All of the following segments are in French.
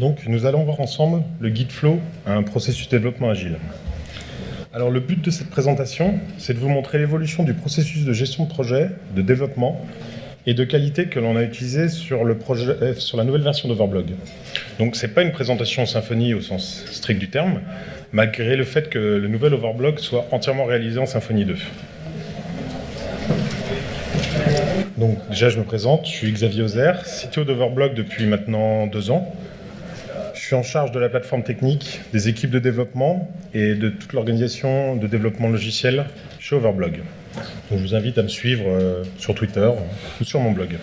Donc, nous allons voir ensemble le guide flow à un processus de développement agile. Alors, le but de cette présentation, c'est de vous montrer l'évolution du processus de gestion de projet, de développement et de qualité que l'on a utilisé sur la nouvelle version d'Overblog. Donc, ce n'est pas une présentation Symfony au sens strict du terme, malgré le fait que le nouvel Overblog soit entièrement réalisé en Symfony 2. Donc, déjà, je me présente, je suis Xavier Ozer, CTO d'Overblog depuis maintenant 2 ans. Je suis en charge de la plateforme technique, des équipes de développement et de toute l'organisation de développement logiciel chez Overblog. Donc, je vous invite à me suivre sur Twitter ou sur mon blog.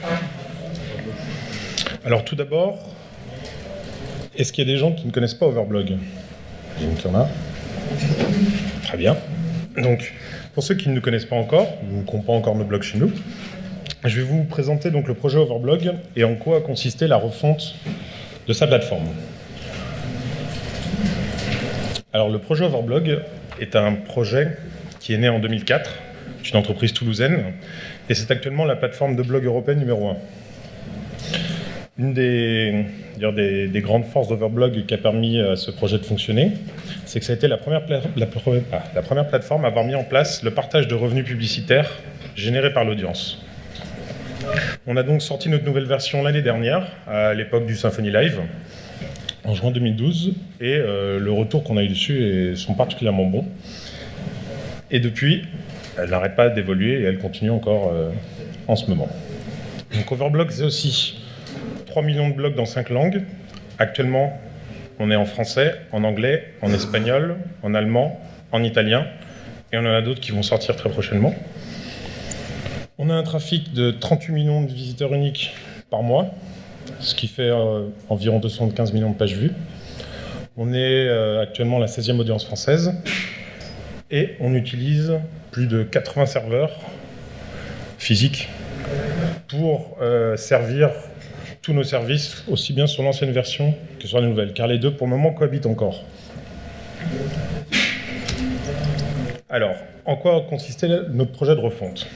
Alors tout d'abord, est-ce qu'il y a des gens qui ne connaissent pas Overblog? Donc il y en a. Très bien. Donc pour ceux qui ne nous connaissent pas encore, ou qui n'ont pas encore nos blogs chez nous, je vais vous présenter donc le projet Overblog et en quoi a consisté la refonte de sa plateforme. Alors le projet Overblog est un projet qui est né en 2004, une entreprise toulousaine, et c'est actuellement la plateforme de blog européenne numéro 1. Une des grandes forces d'Overblog qui a permis à ce projet de fonctionner, c'est que ça a été la première plateforme à avoir mis en place le partage de revenus publicitaires générés par l'audience. On a donc sorti notre nouvelle version l'année dernière, à l'époque du Symfony Live, en juin 2012, et le retour qu'on a eu dessus sont particulièrement bons. Et depuis, elle n'arrête pas d'évoluer et elle continue encore en ce moment. Donc Overblog, c'est aussi 3 millions de blogs dans 5 langues. Actuellement, on est en français, en anglais, en espagnol, en allemand, en italien, et on en a d'autres qui vont sortir très prochainement. On a un trafic de 38 millions de visiteurs uniques par mois, ce qui fait environ 215 millions de pages vues. On est actuellement la 16e audience française, et on utilise plus de 80 serveurs physiques pour servir tous nos services, aussi bien sur l'ancienne version que sur la nouvelle, car les deux, pour le moment, cohabitent encore. Alors, en quoi consistait notre projet de refonte?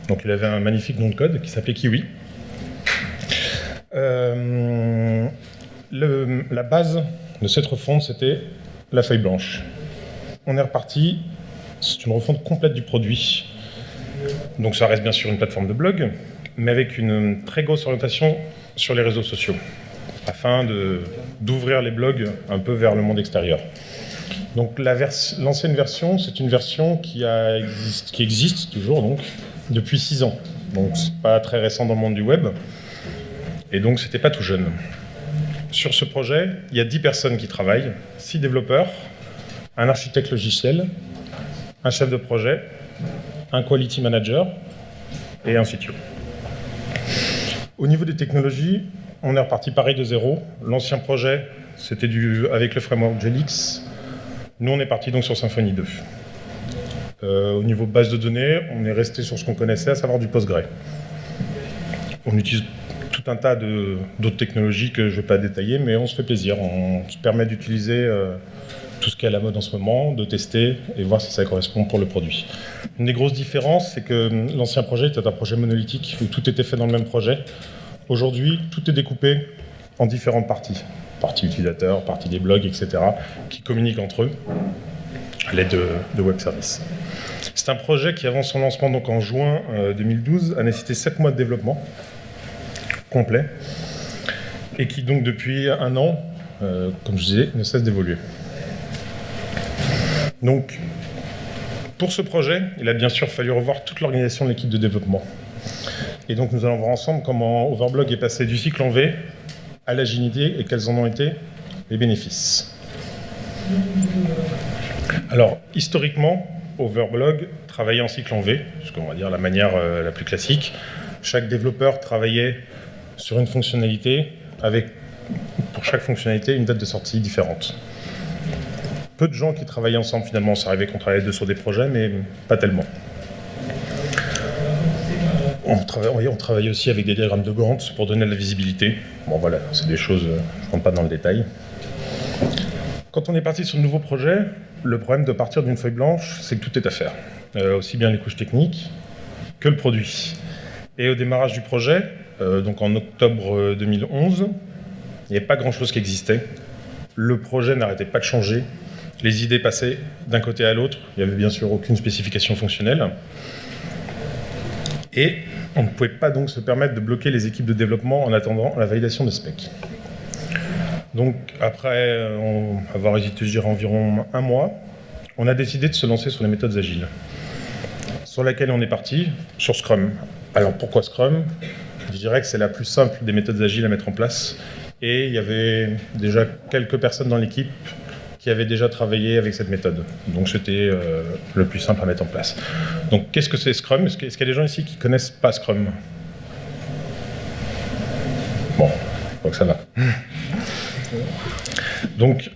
Donc, il avait un magnifique nom de code qui s'appelait Kiwi. La base de cette refonte, c'était la feuille blanche. On est reparti, c'est une refonte complète du produit. Donc, ça reste bien sûr une plateforme de blog, mais avec une très grosse orientation sur les réseaux sociaux, afin d'ouvrir les blogs un peu vers le monde extérieur. Donc l'ancienne version, c'est une version qui existe toujours donc, depuis 6 ans. Donc c'est pas très récent dans le monde du web, et donc c'était pas tout jeune. Sur ce projet, il y a 10 personnes qui travaillent, 6 développeurs, un architecte logiciel, un chef de projet, un quality manager et un CTO. Au niveau des technologies, on est reparti pareil de zéro. L'ancien projet, c'était avec le framework JLX. Nous, on est parti donc sur Symfony 2. Au niveau base de données, on est resté sur ce qu'on connaissait, à savoir du Postgre. On utilise tout un tas d'autres technologies que je ne vais pas détailler, mais on se fait plaisir. On se permet d'utiliser tout ce qui est à la mode en ce moment, de tester et voir si ça correspond pour le produit. Une des grosses différences, c'est que l'ancien projet était un projet monolithique où tout était fait dans le même projet. Aujourd'hui, tout est découpé en différentes parties. Partie utilisateur, partie des blogs, etc., qui communiquent entre eux à l'aide de web services. C'est un projet qui, avant son lancement donc en juin 2012, a nécessité 7 mois de développement complet et qui donc depuis 1 an, comme je disais, ne cesse d'évoluer. Donc, pour ce projet, il a bien sûr fallu revoir toute l'organisation de l'équipe de développement. Et donc, nous allons voir ensemble comment Overblog est passé du cycle en V à l'agilité et quels en ont été les bénéfices. Alors, historiquement, Overblog travaillait en cycle en V, ce qu'on va dire la manière la plus classique. Chaque développeur travaillait sur une fonctionnalité avec, pour chaque fonctionnalité, une date de sortie différente. Peu de gens qui travaillaient ensemble, finalement. Ça arrivait qu'on travaillait deux sur des projets, mais pas tellement. On travaillait aussi avec des diagrammes de Gantt pour donner de la visibilité. Bon, voilà, c'est des choses, je ne rentre pas dans le détail. Quand on est parti sur le nouveau projet, le problème de partir d'une feuille blanche, c'est que tout est à faire. Aussi bien les couches techniques que le produit. Et au démarrage du projet, donc en octobre 2011, il n'y avait pas grand-chose qui existait. Le projet n'arrêtait pas de changer. Les idées passaient d'un côté à l'autre. Il n'y avait bien sûr aucune spécification fonctionnelle. Et on ne pouvait pas donc se permettre de bloquer les équipes de développement en attendant la validation des specs. Donc après avoir hésité, je dirais, environ un mois, on a décidé de se lancer sur les méthodes agiles, sur laquelle on est parti, sur Scrum. Alors pourquoi Scrum ? Je dirais que c'est la plus simple des méthodes agiles à mettre en place. Et il y avait déjà quelques personnes dans l'équipe qui avaient déjà travaillé avec cette méthode. Donc c'était le plus simple à mettre en place. Donc qu'est-ce que c'est Scrum ? Est-ce qu'il y a des gens ici qui ne connaissent pas Scrum ? Bon, donc ça va. Donc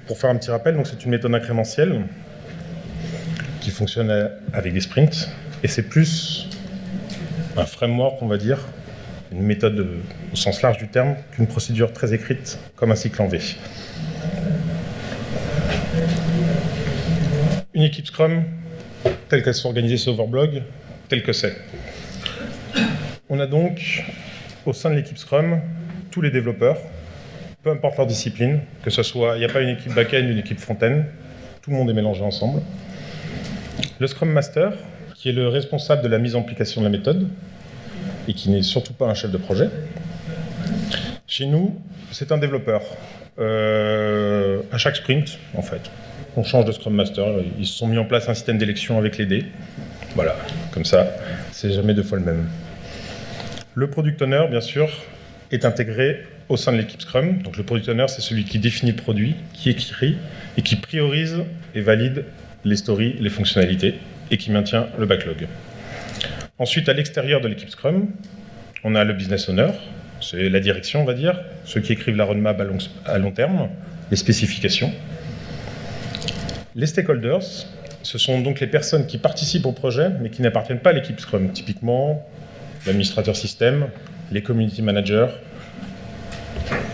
pour faire un petit rappel, c'est une méthode incrémentielle qui fonctionne avec des sprints. Et c'est plus un framework, on va dire, une méthode au sens large du terme, qu'une procédure très écrite comme un cycle en V. Une équipe Scrum, telle qu'elle soit organisée sur Overblog, telle que c'est. On a donc, au sein de l'équipe Scrum, tous les développeurs, peu importe leur discipline, que ce soit, il n'y a pas une équipe back-end, une équipe front-end, tout le monde est mélangé ensemble. Le Scrum Master, qui est le responsable de la mise en application de la méthode, et qui n'est surtout pas un chef de projet. Chez nous, c'est un développeur. À chaque sprint, en fait, on change de Scrum Master. Ils se sont mis en place un système d'élection avec les dés. Voilà, comme ça, c'est jamais deux fois le même. Le Product Owner, bien sûr, est intégré au sein de l'équipe Scrum. Donc le Product Owner, c'est celui qui définit le produit, qui écrit et qui priorise et valide les stories, les fonctionnalités, et qui maintient le backlog. Ensuite, à l'extérieur de l'équipe Scrum, on a le Business Owner, c'est la direction, on va dire, ceux qui écrivent la roadmap à long terme, les spécifications. Les stakeholders, ce sont donc les personnes qui participent au projet, mais qui n'appartiennent pas à l'équipe Scrum. Typiquement, l'administrateur système, les community managers,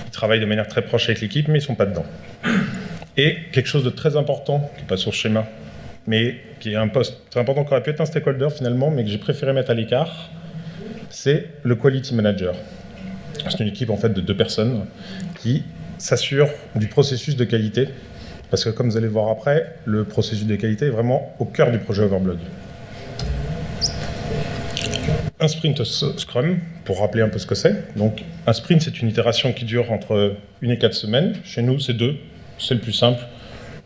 ils travaillent de manière très proche avec l'équipe, mais ils ne sont pas dedans. Et quelque chose de très important, qui n'est pas sur le schéma, mais qui est un poste très important, qui aurait pu être un stakeholder finalement, mais que j'ai préféré mettre à l'écart, c'est le Quality Manager. C'est une équipe en fait de 2 personnes qui s'assure du processus de qualité, parce que comme vous allez le voir après, le processus de qualité est vraiment au cœur du projet Overblog. Un sprint Scrum, pour rappeler un peu ce que c'est. Donc un sprint, c'est une itération qui dure entre 1 et 4 semaines. Chez nous, c'est 2, c'est le plus simple.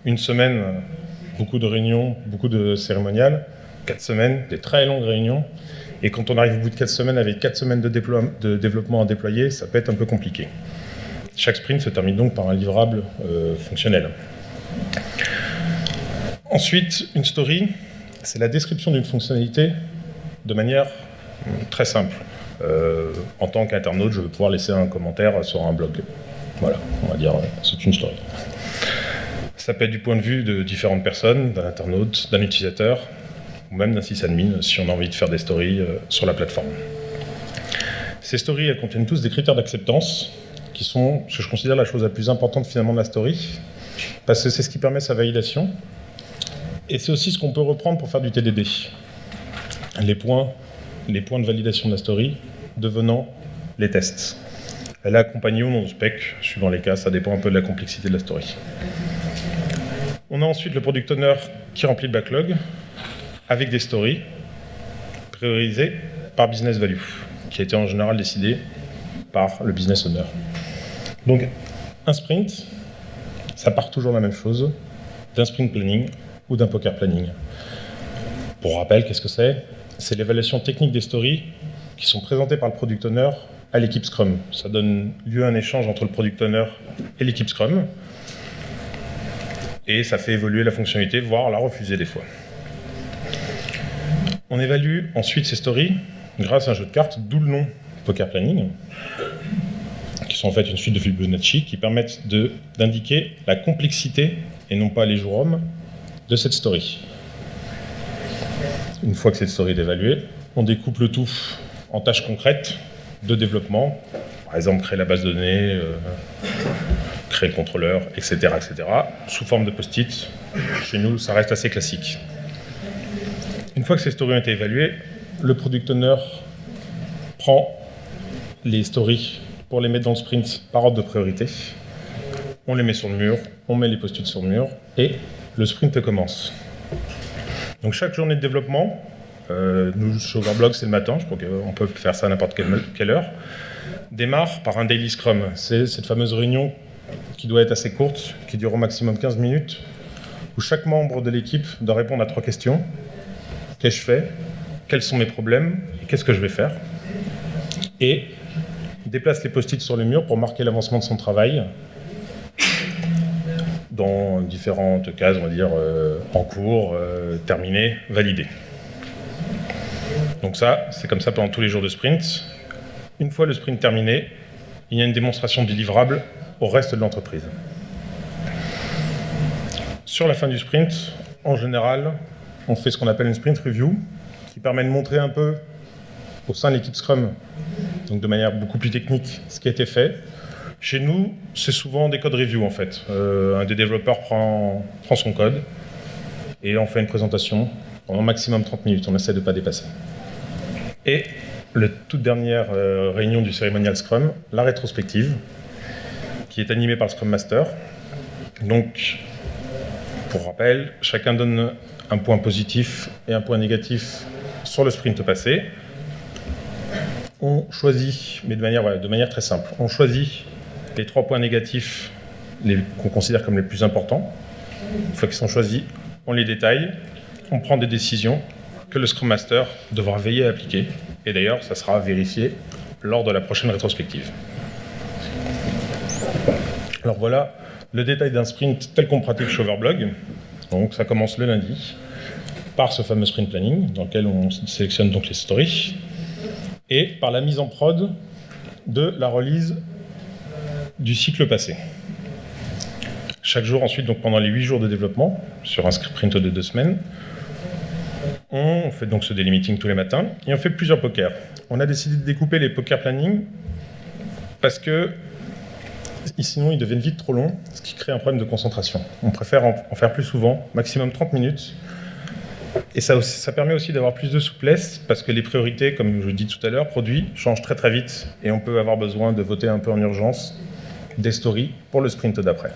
1 semaine, beaucoup de réunions, beaucoup de cérémoniales. 4 semaines, des très longues réunions. Et quand on arrive au bout de 4 semaines avec 4 semaines de développement à déployer, ça peut être un peu compliqué. Chaque sprint se termine donc par un livrable fonctionnel. Ensuite, une story, c'est la description d'une fonctionnalité de manière très simple. En tant qu'internaute, je vais pouvoir laisser un commentaire sur un blog. Voilà, on va dire, c'est une story. Ça peut être du point de vue de différentes personnes, d'un internaute, d'un utilisateur, ou même d'un sysadmin, si on a envie de faire des stories sur la plateforme. Ces stories, elles contiennent tous des critères d'acceptance, qui sont, ce que je considère, la chose la plus importante finalement de la story, parce que c'est ce qui permet sa validation, et c'est aussi ce qu'on peut reprendre pour faire du TDD. Les points de validation de la story devenant les tests. Elle est accompagnée ou non de spec, suivant les cas, ça dépend un peu de la complexité de la story. On a ensuite le Product Owner qui remplit le backlog, avec des stories priorisées par business value, qui a été en général décidé par le business owner. Donc, un sprint, ça part toujours de la même chose, d'un sprint planning ou d'un poker planning. Pour rappel, qu'est-ce que c'est ? C'est l'évaluation technique des stories qui sont présentées par le Product Owner à l'équipe Scrum. Ça donne lieu à un échange entre le Product Owner et l'équipe Scrum, et ça fait évoluer la fonctionnalité, voire la refuser des fois. On évalue ensuite ces stories grâce à un jeu de cartes, d'où le nom Poker Planning, qui sont en fait une suite de Fibonacci qui permettent d'indiquer la complexité, et non pas les jours hommes, de cette story. Une fois que cette story est évaluée, on découpe le tout en tâches concrètes de développement, par exemple créer la base de données, créer le contrôleur, etc., sous forme de post-it. Chez nous, ça reste assez classique. Une fois que ces stories ont été évaluées, le Product Owner prend les stories pour les mettre dans le sprint par ordre de priorité. On les met sur le mur, on met les post-it sur le mur, et le sprint commence. Donc chaque journée de développement, nous chez Overblog c'est le matin, je crois qu'on peut faire ça à n'importe quelle heure, démarre par un daily scrum. C'est cette fameuse réunion qui doit être assez courte, qui dure au maximum 15 minutes, où chaque membre de l'équipe doit répondre à 3 questions. Qu'ai-je fait? Quels sont mes problèmes? Et qu'est-ce que je vais faire? Et déplace les post-it sur le mur pour marquer l'avancement de son travail dans différentes cases, on va dire, en cours, terminé, validé. Donc ça, c'est comme ça pendant tous les jours de sprint. Une fois le sprint terminé, il y a une démonstration du livrable au reste de l'entreprise. Sur la fin du sprint, en général, on fait ce qu'on appelle une sprint review, qui permet de montrer un peu au sein de l'équipe Scrum, donc de manière beaucoup plus technique, ce qui a été fait. Chez nous, c'est souvent des code review en fait. Un des développeurs prend son code et on fait une présentation pendant maximum 30 minutes. On essaie de ne pas dépasser. Et la toute dernière réunion du cérémonial Scrum, la rétrospective, qui est animée par le Scrum Master. Donc, pour rappel, chacun donne un point positif et un point négatif sur le sprint passé. On choisit, mais de manière très simple, on choisit les 3 points négatifs qu'on considère comme les plus importants. Une fois qu'ils sont choisis, on les détaille, on prend des décisions que le Scrum Master devra veiller à appliquer. Et d'ailleurs, ça sera vérifié lors de la prochaine rétrospective. Alors voilà le détail d'un sprint tel qu'on pratique chez Overblog. Donc ça commence le lundi par ce fameux sprint planning dans lequel on sélectionne donc les stories et par la mise en prod de la release du cycle passé. Chaque jour ensuite, donc pendant les 8 jours de développement, sur un sprint de 2 semaines, on fait donc ce daily meeting tous les matins et on fait plusieurs pokers. On a décidé de découper les poker planning parce que sinon ils deviennent vite trop longs, ce qui crée un problème de concentration. On préfère en faire plus souvent, maximum 30 minutes. Et ça permet aussi d'avoir plus de souplesse parce que les priorités, comme je dis tout à l'heure, produits, changent très très vite et on peut avoir besoin de voter un peu en urgence des stories pour le sprint d'après.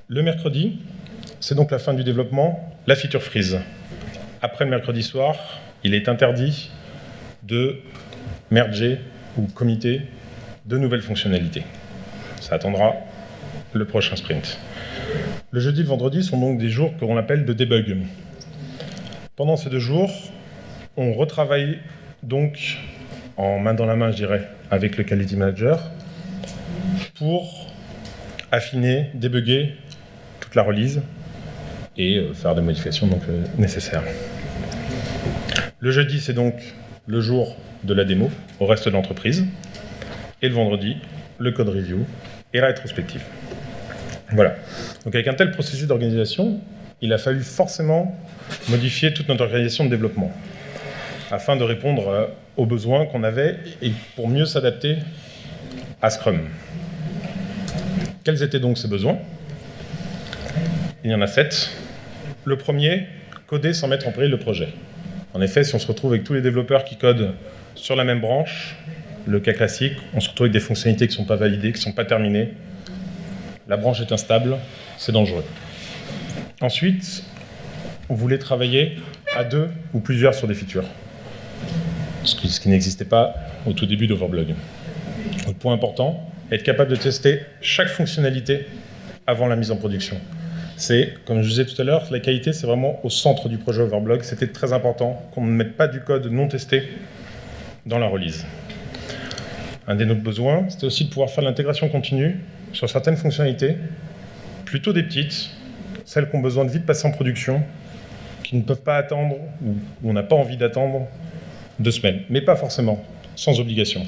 Le mercredi, c'est donc la fin du développement, la feature freeze. Après le mercredi soir, il est interdit de merger ou commiter de nouvelles fonctionnalités. Ça attendra le prochain sprint. Le jeudi et le vendredi sont donc des jours que l'on appelle de debug. Pendant ces 2 jours, on retravaille donc en main dans la main, je dirais, avec le Quality Manager pour affiner, débugger toute la release et faire des modifications donc, nécessaires. Le jeudi, c'est donc le jour de la démo au reste de l'entreprise. Et le vendredi, le code review et la rétrospective. Voilà. Donc avec un tel processus d'organisation, il a fallu forcément modifier toute notre organisation de développement afin de répondre aux besoins qu'on avait et pour mieux s'adapter à Scrum. Quels étaient donc ces besoins? Il y en a 7. Le premier, coder sans mettre en péril le projet. En effet, si on se retrouve avec tous les développeurs qui codent sur la même branche, le cas classique, on se retrouve avec des fonctionnalités qui ne sont pas validées, qui ne sont pas terminées. La branche est instable, c'est dangereux. Ensuite, on voulait travailler à 2 ou plusieurs sur des features, ce qui n'existait pas au tout début d'Overblog. Donc, point important, être capable de tester chaque fonctionnalité avant la mise en production. C'est, comme je disais tout à l'heure, la qualité, c'est vraiment au centre du projet Overblog. C'était très important qu'on ne mette pas du code non testé dans la release. Un des autres besoins, c'était aussi de pouvoir faire l'intégration continue sur certaines fonctionnalités, plutôt des petites, celles qui ont besoin de vite passer en production, qui ne peuvent pas attendre, ou on n'a pas envie d'attendre 2 semaines, mais pas forcément, sans obligation.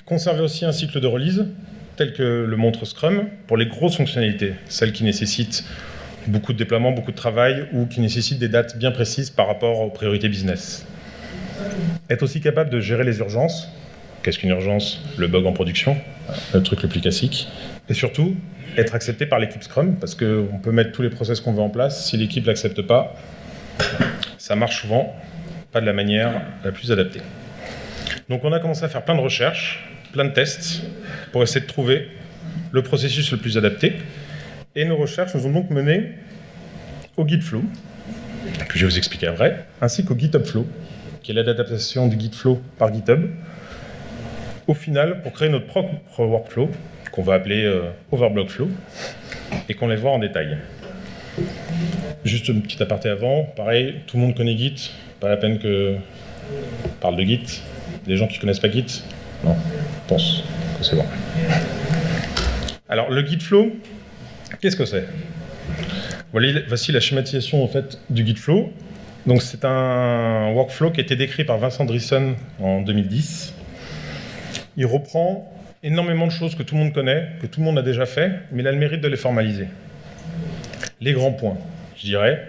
Conserver aussi un cycle de release, tel que le montre Scrum, pour les grosses fonctionnalités, celles qui nécessitent beaucoup de déploiement, beaucoup de travail, ou qui nécessitent des dates bien précises par rapport aux priorités business. Être aussi capable de gérer les urgences. Qu'est-ce qu'une urgence? Le bug en production, le truc le plus classique. Et surtout, être accepté par l'équipe Scrum, parce qu'on peut mettre tous les process qu'on veut en place. Si l'équipe ne l'accepte pas, ça marche souvent pas de la manière la plus adaptée. Donc on a commencé à faire plein de recherches, plein de tests, pour essayer de trouver le processus le plus adapté. Et nos recherches nous ont donc mené au Gitflow, que je vais vous expliquer après, ainsi qu'au GitHubFlow, qui est l'adaptation du Gitflow par GitHub, au final pour créer notre propre workflow, qu'on va appeler Overblockflow, et qu'on va voir en détail. Juste une petite aparté avant, pareil, tout le monde connaît Git, pas la peine que je parle de Git. Les gens qui ne connaissent pas Git, non, je pense que c'est bon. Alors le Gitflow, qu'est-ce que c'est ? Voici la schématisation en fait, du Gitflow. Donc c'est un workflow qui a été décrit par Vincent Driessen en 2010. Il reprend énormément de choses que tout le monde connaît, que tout le monde a déjà fait, mais il a le mérite de les formaliser. Les grands points, je dirais,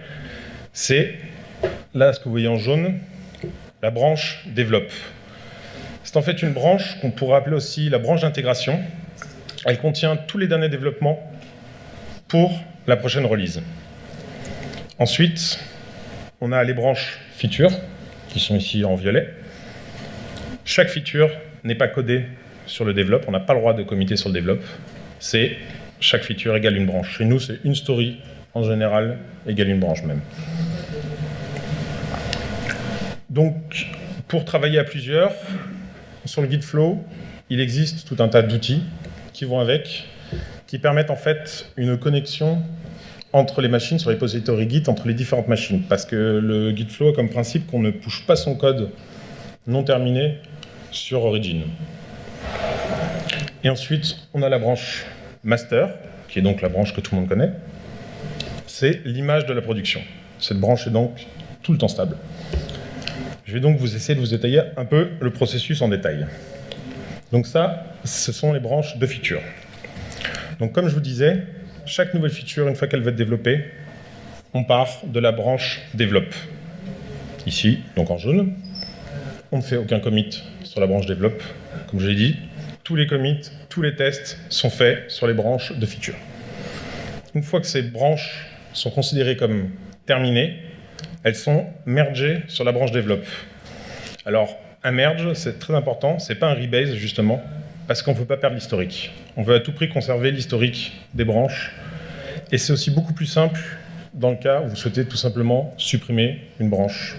c'est, là ce que vous voyez en jaune, la branche Develop. C'est en fait une branche qu'on pourrait appeler aussi la branche d'intégration. Elle contient tous les derniers développements pour la prochaine release. Ensuite, on a les branches features, qui sont ici en violet. Chaque feature n'est pas codée sur le develop, on n'a pas le droit de committer sur le develop. C'est chaque feature égale une branche. Chez nous, c'est une story, en général, égale une branche même. Donc, pour travailler à plusieurs, sur le Gitflow, il existe tout un tas d'outils qui vont avec, qui permettent en fait une connexion entre les machines, sur les repositories Git, entre les différentes machines. Parce que le Gitflow a comme principe qu'on ne push pas son code non terminé sur Origin. Et ensuite, on a la branche master, qui est donc la branche que tout le monde connaît. C'est l'image de la production. Cette branche est donc tout le temps stable. Je vais donc essayer de vous détailler un peu le processus en détail. Donc ça, ce sont les branches de feature. Donc comme je vous disais, chaque nouvelle feature, une fois qu'elle va être développée, on part de la branche develop. Ici, donc en jaune, on ne fait aucun commit sur la branche develop. Comme je l'ai dit, tous les commits, tous les tests sont faits sur les branches de feature. Une fois que ces branches sont considérées comme terminées, elles sont mergées sur la branche develop. Alors, un merge, c'est très important, c'est pas un rebase justement, parce qu'on ne veut pas perdre l'historique. On veut à tout prix conserver l'historique des branches, et c'est aussi beaucoup plus simple dans le cas où vous souhaitez tout simplement supprimer une branche.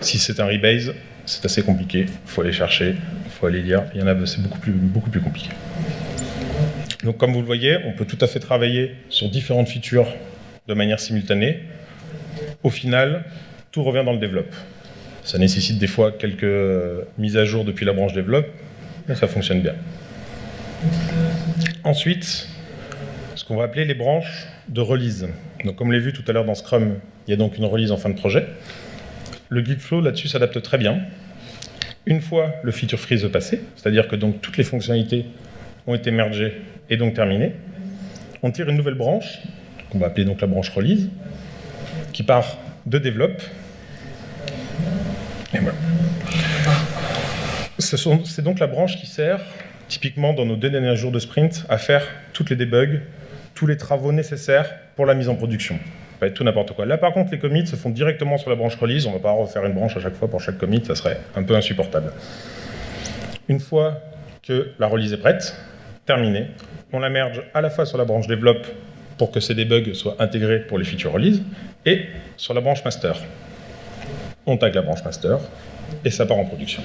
Si c'est un rebase, c'est assez compliqué, il faut aller chercher, il faut aller lire, c'est beaucoup plus compliqué. Donc comme vous le voyez, on peut tout à fait travailler sur différentes features de manière simultanée. Au final, tout revient dans le develop. Ça nécessite des fois quelques mises à jour depuis la branche develop, mais ça fonctionne bien. Ensuite, ce qu'on va appeler les branches de release. Donc comme on l'a vu tout à l'heure dans Scrum, il y a donc une release en fin de projet. Le Gitflow là-dessus s'adapte très bien. Une fois le feature freeze passé, c'est-à-dire que donc toutes les fonctionnalités ont été mergées et donc terminées, on tire une nouvelle branche, qu'on va appeler donc la branche release, qui part de develop. Et voilà. C'est donc la branche qui sert, typiquement dans nos 2 derniers jours de sprint, à faire toutes les debugs, tous les travaux nécessaires pour la mise en production. Ça peut être tout n'importe quoi. Là, par contre, les commits se font directement sur la branche release. On ne va pas refaire une branche à chaque fois pour chaque commit, ça serait un peu insupportable. Une fois que la release est prête, terminée, on la merge à la fois sur la branche develop pour que ces debugs soient intégrés pour les feature release, et sur la branche master. On tag la branche master, et ça part en production.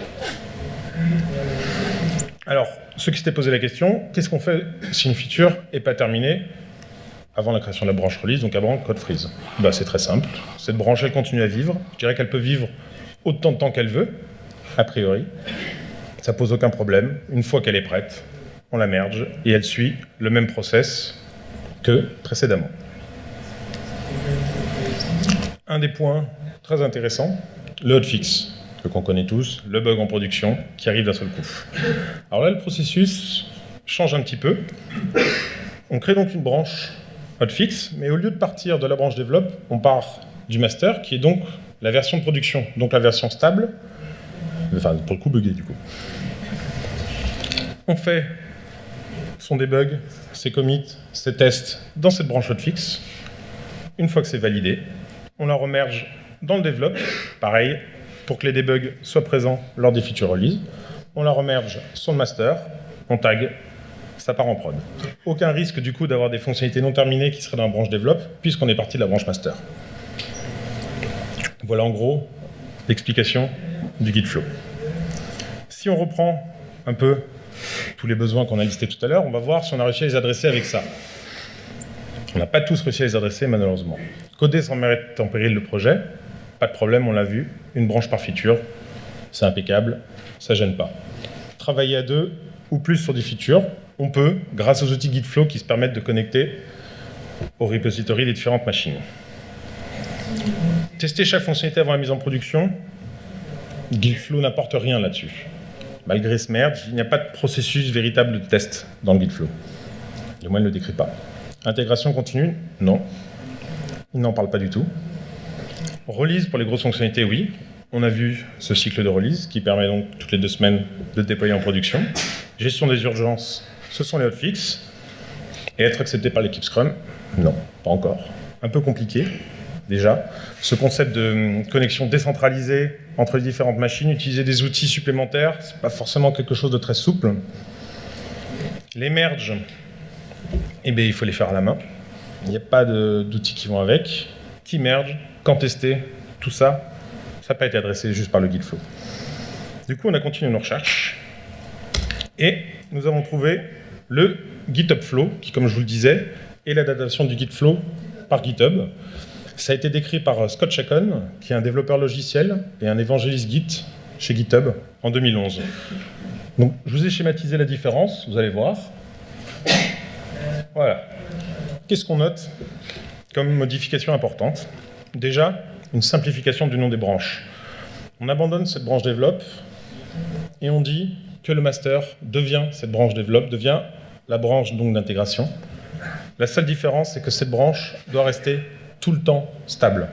Alors, ceux qui s'étaient posé la question, qu'est-ce qu'on fait si une feature n'est pas terminée avant la création de la branche release, donc avant le code freeze? C'est très simple. Cette branche, elle continue à vivre. Je dirais qu'elle peut vivre autant de temps qu'elle veut, a priori. Ça pose aucun problème. Une fois qu'elle est prête, on la merge et elle suit le même process que précédemment. Un des points très intéressants, le hotfix, qu'on connaît tous, le bug en production qui arrive d'un seul coup. Alors là, le processus change un petit peu. On crée donc une branche hotfix, mais au lieu de partir de la branche develop, on part du master, qui est donc la version de production, donc la version stable, enfin pour le coup buggée du coup. On fait son debug, ses commits, ses tests dans cette branche hotfix. Une fois que c'est validé, on la remerge dans le develop, pareil, pour que les debugs soient présents lors des feature release. On la remerge sur le master, on tag, ça part en prod. Aucun risque du coup d'avoir des fonctionnalités non terminées qui seraient dans la branche développe, puisqu'on est parti de la branche master. Voilà en gros l'explication du Git flow. Si on reprend un peu tous les besoins qu'on a listés tout à l'heure, on va voir si on a réussi à les adresser avec ça. On n'a pas tous réussi à les adresser malheureusement. Coder sans mettre en péril le projet, pas de problème, on l'a vu, une branche par feature, c'est impeccable, ça gêne pas. Travailler à 2 ou plus sur des features, on peut, grâce aux outils Gitflow qui se permettent de connecter au repository des différentes machines. Tester chaque fonctionnalité avant la mise en production, Gitflow n'apporte rien là-dessus. Malgré ce merge, il n'y a pas de processus véritable de test dans le Gitflow. Du moins, il ne le décrit pas. Intégration continue, non. Il n'en parle pas du tout. Release pour les grosses fonctionnalités, oui. On a vu ce cycle de release qui permet donc toutes les 2 semaines de déployer en production. Gestion des urgences, ce sont les hotfix. Et être accepté par l'équipe Scrum, non, pas encore. Un peu compliqué, déjà. Ce concept de connexion décentralisée entre les différentes machines, utiliser des outils supplémentaires, c'est pas forcément quelque chose de très souple. Les merges, eh bien, il faut les faire à la main. Il n'y a pas d'outils qui vont avec. Qui merge, quand tester, tout ça, ça n'a pas été adressé juste par le Gitflow. Du coup, on a continué nos recherches. Et nous avons trouvé le GitHub Flow, qui, comme je vous le disais, est l'adaptation du Gitflow par GitHub. Ça a été décrit par Scott Chacon, qui est un développeur logiciel et un évangéliste Git chez GitHub en 2011. Donc, je vous ai schématisé la différence, vous allez voir. Voilà. Qu'est-ce qu'on note comme modification importante? Déjà, une simplification du nom des branches. On abandonne cette branche développe et on dit que le master devient, cette branche développe, devient la branche donc d'intégration. La seule différence, c'est que cette branche doit rester tout le temps stable.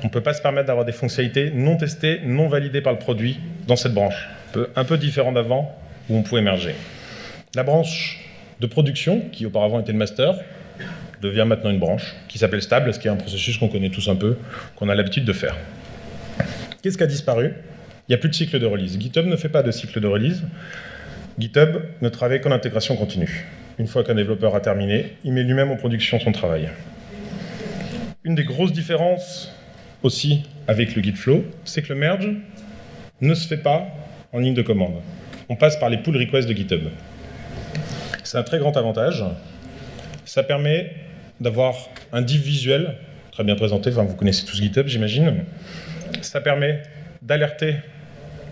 On ne peut pas se permettre d'avoir des fonctionnalités non testées, non validées par le produit dans cette branche. Un peu différent d'avant, où on pouvait émerger. La branche de production, qui auparavant était le master, devient maintenant une branche qui s'appelle stable, ce qui est un processus qu'on connaît tous un peu, qu'on a l'habitude de faire. Qu'est-ce qui a disparu? Il n'y a plus de cycle de release. GitHub ne fait pas de cycle de release. GitHub ne travaille qu'en intégration continue. Une fois qu'un développeur a terminé, il met lui-même en production son travail. Une des grosses différences aussi avec le Gitflow, c'est que le merge ne se fait pas en ligne de commande. On passe par les pull requests de GitHub. C'est un très grand avantage. Ça permet d'avoir un div visuel très bien présenté. Enfin, vous connaissez tous GitHub, j'imagine. Ça permet d'alerter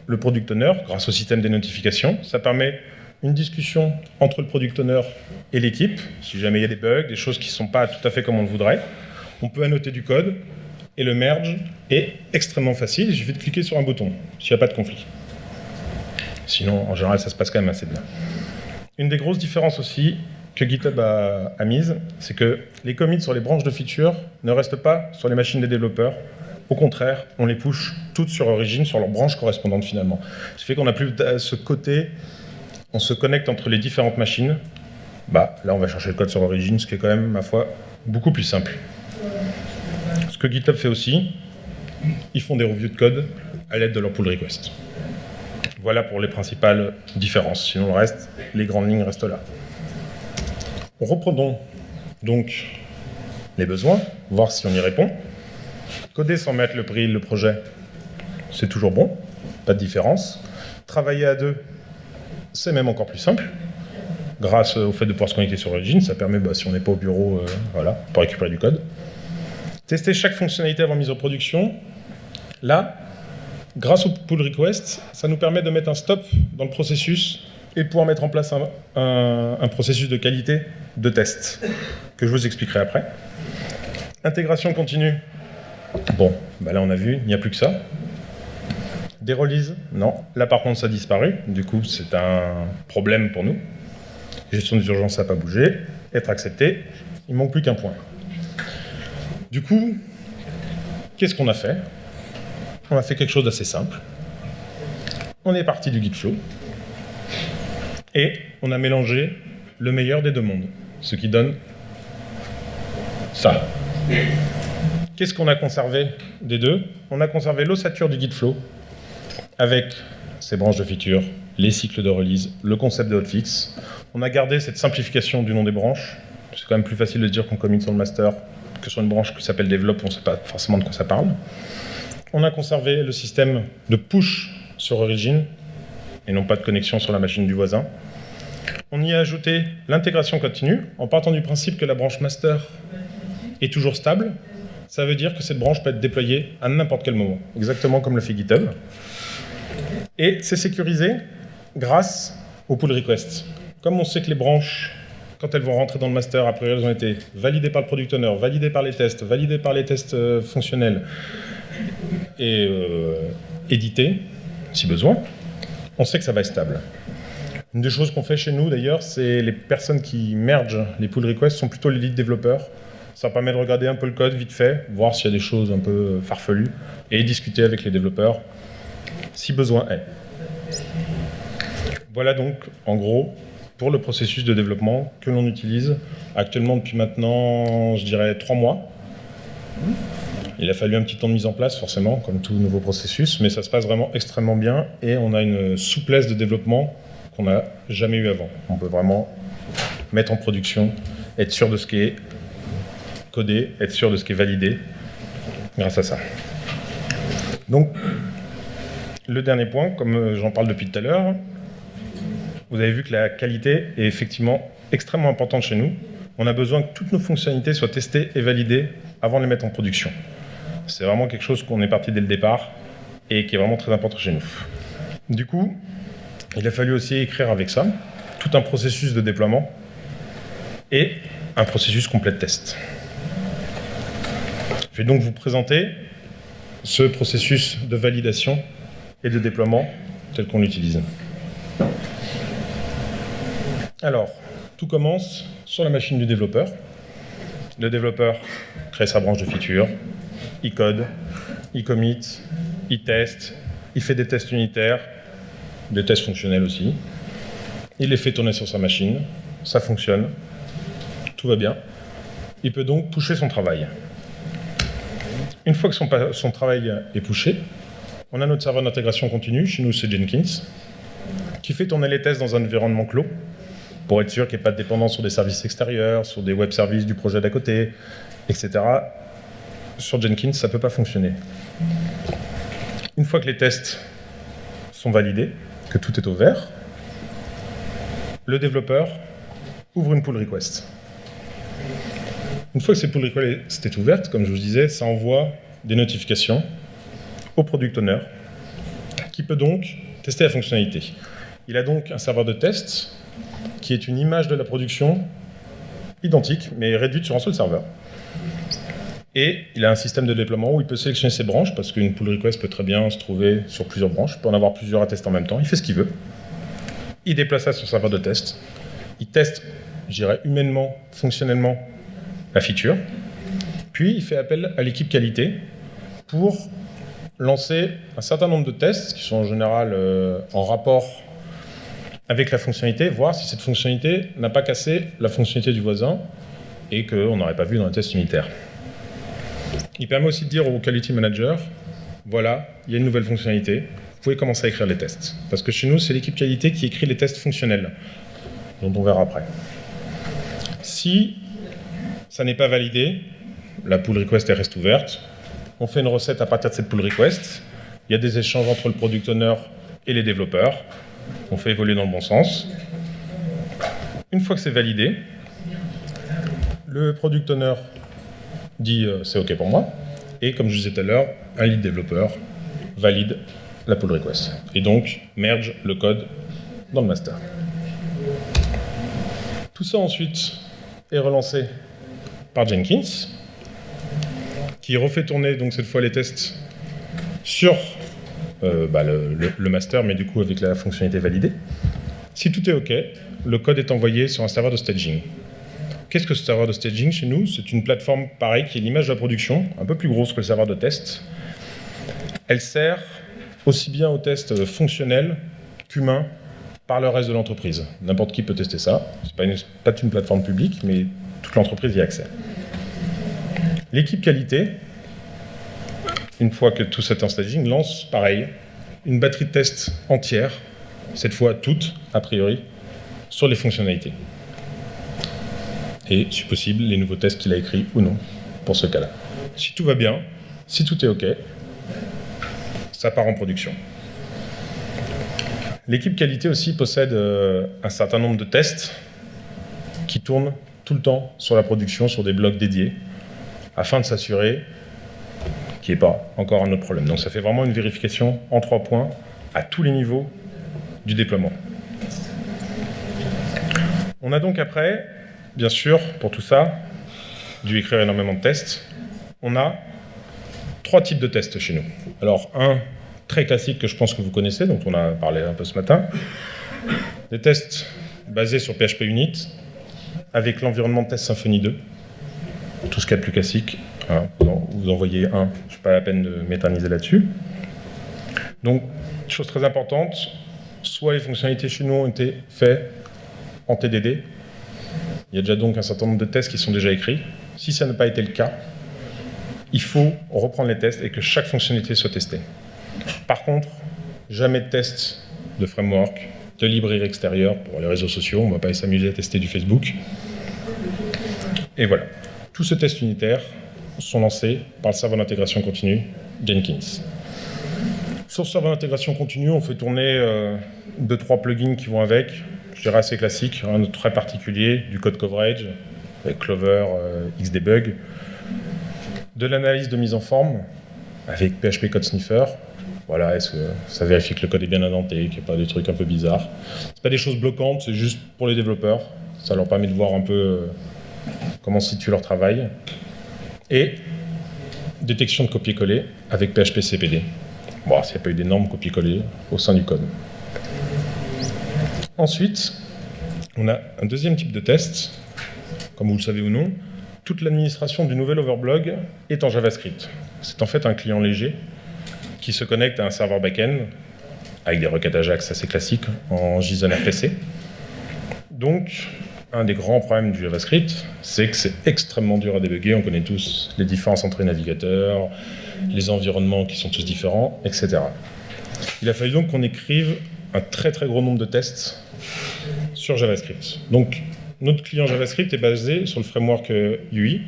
le product owner grâce au système des notifications. Ça permet une discussion entre le product owner et l'équipe. Si jamais il y a des bugs, des choses qui ne sont pas tout à fait comme on le voudrait, on peut annoter du code et le merge est extrêmement facile. Il suffit de cliquer sur un bouton s'il n'y a pas de conflit. Sinon, en général, ça se passe quand même assez bien. Une des grosses différences aussi que GitHub a mise, c'est que les commits sur les branches de features ne restent pas sur les machines des développeurs. Au contraire, on les push toutes sur Origin, sur leur branche correspondante finalement. Ce qui fait qu'on n'a plus ce côté, on se connecte entre les différentes machines. Là, on va chercher le code sur Origin, ce qui est quand même, ma foi, beaucoup plus simple. Ce que GitHub fait aussi, ils font des reviews de code à l'aide de leur pull request. Voilà pour les principales différences. Sinon, le reste, les grandes lignes restent là. Reprenons donc les besoins, voir si on y répond. Coder sans mettre le projet, c'est toujours bon, pas de différence. Travailler à 2, c'est même encore plus simple. Grâce au fait de pouvoir se connecter sur Origin, ça permet, si on n'est pas au bureau, pour récupérer du code. Tester chaque fonctionnalité avant mise en production. Là, grâce au pull request, ça nous permet de mettre un stop dans le processus et de pouvoir mettre en place un processus de qualité de test, que je vous expliquerai après. Intégration continue. Là on a vu, il n'y a plus que ça. Des releases, non. Là par contre ça a disparu, du coup c'est un problème pour nous. Gestion des urgences, ça n'a pas bougé. Être accepté, il ne manque plus qu'un point. Du coup, qu'est-ce qu'on a fait? On a fait quelque chose d'assez simple. On est parti du Gitflow et on a mélangé le meilleur des deux mondes, ce qui donne ça. Qu'est-ce qu'on a conservé des deux? On a conservé l'ossature du guide flow, avec ses branches de features, les cycles de release, le concept de hotfix. On a gardé cette simplification du nom des branches. C'est quand même plus facile de dire qu'on commit sur le master que sur une branche qui s'appelle develop, on ne sait pas forcément de quoi ça parle. On a conservé le système de push sur origin, et non pas de connexion sur la machine du voisin. On y a ajouté l'intégration continue, en partant du principe que la branche master est toujours stable. Ça veut dire que cette branche peut être déployée à n'importe quel moment, exactement comme le fait GitHub. Et c'est sécurisé grâce au pull request. Comme on sait que les branches, quand elles vont rentrer dans le master, après elles ont été validées par le product owner, validées par les tests fonctionnels et éditées, si besoin, on sait que ça va être stable. Une des choses qu'on fait chez nous, d'ailleurs, c'est les personnes qui mergent les pull requests sont plutôt les lead développeurs. Ça permet de regarder un peu le code vite fait, voir s'il y a des choses un peu farfelues, et discuter avec les développeurs, si besoin est. Voilà donc, en gros, pour le processus de développement que l'on utilise actuellement depuis maintenant, je dirais, 3 mois. Il a fallu un petit temps de mise en place, forcément, comme tout nouveau processus, mais ça se passe vraiment extrêmement bien, et on a une souplesse de développement qu'on n'a jamais eu avant. On peut vraiment mettre en production, être sûr de ce qui est codé, être sûr de ce qui est validé, grâce à ça. Donc, le dernier point, comme j'en parle depuis tout à l'heure, vous avez vu que la qualité est effectivement extrêmement importante chez nous. On a besoin que toutes nos fonctionnalités soient testées et validées avant de les mettre en production. C'est vraiment quelque chose qu'on est parti dès le départ et qui est vraiment très important chez nous. Du coup, il a fallu aussi écrire avec ça tout un processus de déploiement et un processus complet de test. Je vais donc vous présenter ce processus de validation et de déploiement tel qu'on l'utilise. Alors, tout commence sur la machine du développeur. Le développeur crée sa branche de feature, il code, il commit, il teste, il fait des tests unitaires, des tests fonctionnels aussi. Il les fait tourner sur sa machine, ça fonctionne, tout va bien. Il peut donc pusher son travail. Une fois que son travail est pushé, on a notre serveur d'intégration continue, chez nous c'est Jenkins, qui fait tourner les tests dans un environnement clos, pour être sûr qu'il n'y ait pas de dépendance sur des services extérieurs, sur des web services du projet d'à côté, etc. Sur Jenkins, ça ne peut pas fonctionner. Une fois que les tests sont validés, que tout est au vert, le développeur ouvre une pull request. Une fois que cette pull request est ouverte, comme je vous disais, ça envoie des notifications au product owner, qui peut donc tester la fonctionnalité. Il a donc un serveur de test qui est une image de la production identique, mais réduite sur un seul serveur. Et il a un système de déploiement où il peut sélectionner ses branches, parce qu'une pull request peut très bien se trouver sur plusieurs branches, il peut en avoir plusieurs à tester en même temps, il fait ce qu'il veut. Il déplace ça sur son serveur de test, il teste, je dirais, humainement, fonctionnellement, la feature, puis il fait appel à l'équipe qualité pour lancer un certain nombre de tests, qui sont en général en rapport avec la fonctionnalité, voir si cette fonctionnalité n'a pas cassé la fonctionnalité du voisin et qu'on n'aurait pas vu dans les tests unitaires. Il permet aussi de dire au quality manager, voilà, il y a une nouvelle fonctionnalité, vous pouvez commencer à écrire les tests. Parce que chez nous, c'est l'équipe qualité qui écrit les tests fonctionnels, dont on verra après. Si ça n'est pas validé, la pull request elle reste ouverte, on fait une recette à partir de cette pull request, il y a des échanges entre le product owner et les développeurs, on fait évoluer dans le bon sens. Une fois que c'est validé, le product owner dit c'est OK pour moi, et comme je disais tout à l'heure, un lead développeur valide la pull request, et donc merge le code dans le master. Tout ça ensuite est relancé par Jenkins, qui refait tourner donc cette fois les tests sur le master, mais du coup avec la fonctionnalité validée. Si tout est OK, le code est envoyé sur un serveur de staging. Qu'est-ce que ce serveur de staging chez nous? C'est une plateforme pareille qui est l'image de la production, un peu plus grosse que le serveur de test. Elle sert aussi bien aux tests fonctionnels qu'humains par le reste de l'entreprise. N'importe qui peut tester ça. C'est pas une plateforme publique, mais toute l'entreprise y a accès. L'équipe qualité une fois que tout cet staging, lance, pareil, une batterie de tests entière, cette fois toutes, a priori, sur les fonctionnalités. Et, si possible, les nouveaux tests qu'il a écrits ou non, pour ce cas-là. Si tout va bien, si tout est OK, ça part en production. L'équipe qualité aussi possède un certain nombre de tests qui tournent tout le temps sur la production, sur des blocs dédiés, afin de s'assurer qu'il n'y ait pas encore un autre problème. Donc ça fait vraiment une vérification en 3 points à tous les niveaux du déploiement. On a donc après, bien sûr, pour tout ça, dû écrire énormément de tests. On a 3 types de tests chez nous. Alors un très classique que je pense que vous connaissez, dont on a parlé un peu ce matin, des tests basés sur PHP Unit, avec l'environnement de test Symfony 2, tout ce qu'il y a de plus classique. Hein, vous en voyez un, je n'ai pas la peine de m'éterniser là-dessus. Donc, chose très importante, soit les fonctionnalités chez nous ont été faites en TDD, il y a déjà donc un certain nombre de tests qui sont déjà écrits. Si ça n'a pas été le cas, il faut reprendre les tests et que chaque fonctionnalité soit testée. Par contre, jamais de test de framework, de librairie extérieure pour les réseaux sociaux, on ne va pas s'amuser à tester du Facebook. Et voilà, tous ces tests unitaires sont lancés par le serveur d'intégration continue Jenkins. Sur ce serveur d'intégration continue, on fait tourner 2-3 plugins qui vont avec, je dirais assez classique, un très particulier, du code coverage, avec Clover, Xdebug, de l'analyse de mise en forme, avec PHP Code Sniffer. Voilà, est-ce que ça vérifie que le code est bien indenté, qu'il n'y a pas des trucs un peu bizarres. C'est pas des choses bloquantes, c'est juste pour les développeurs. Ça leur permet de voir un peu comment situe leur travail. Et détection de copier-coller avec PHP CPD. Bon, s'il n'y a pas eu d'énormes copier-coller au sein du code. Ensuite, on a un deuxième type de test. Comme vous le savez ou non, toute l'administration du nouvel Overblog est en JavaScript. C'est en fait un client léger qui se connecte à un serveur back-end avec des requêtes Ajax assez classiques en JSON RPC. Donc, un des grands problèmes du JavaScript, c'est que c'est extrêmement dur à débugger. On connaît tous les différences entre les navigateurs, les environnements qui sont tous différents, etc. Il a fallu donc qu'on écrive un très très gros nombre de tests sur JavaScript. Donc, notre client JavaScript est basé sur le framework UI,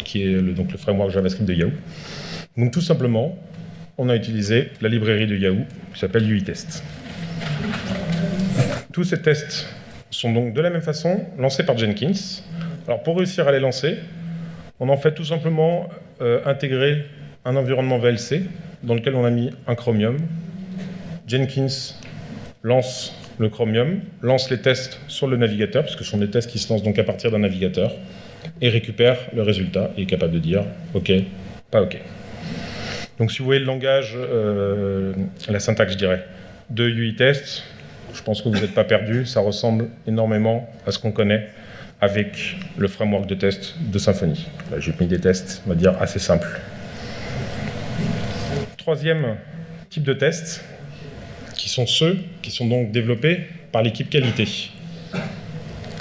qui est donc le framework JavaScript de Yahoo. Donc, tout simplement, on a utilisé la librairie de Yahoo qui s'appelle UITest. Tous ces tests sont donc de la même façon lancés par Jenkins. Alors pour réussir à les lancer, on a en fait tout simplement intégré un environnement VLC dans lequel on a mis un Chromium. Jenkins lance le Chromium, lance les tests sur le navigateur, parce que ce sont des tests qui se lancent donc à partir d'un navigateur, et récupère le résultat et est capable de dire OK, pas OK. Donc si vous voyez le langage, la syntaxe, je dirais, de UITest, je pense que vous n'êtes pas perdu, ça ressemble énormément à ce qu'on connaît avec le framework de test de Symfony. Là, j'ai mis des tests, on va dire, assez simples. Troisième type de tests, qui sont ceux qui sont donc développés par l'équipe qualité.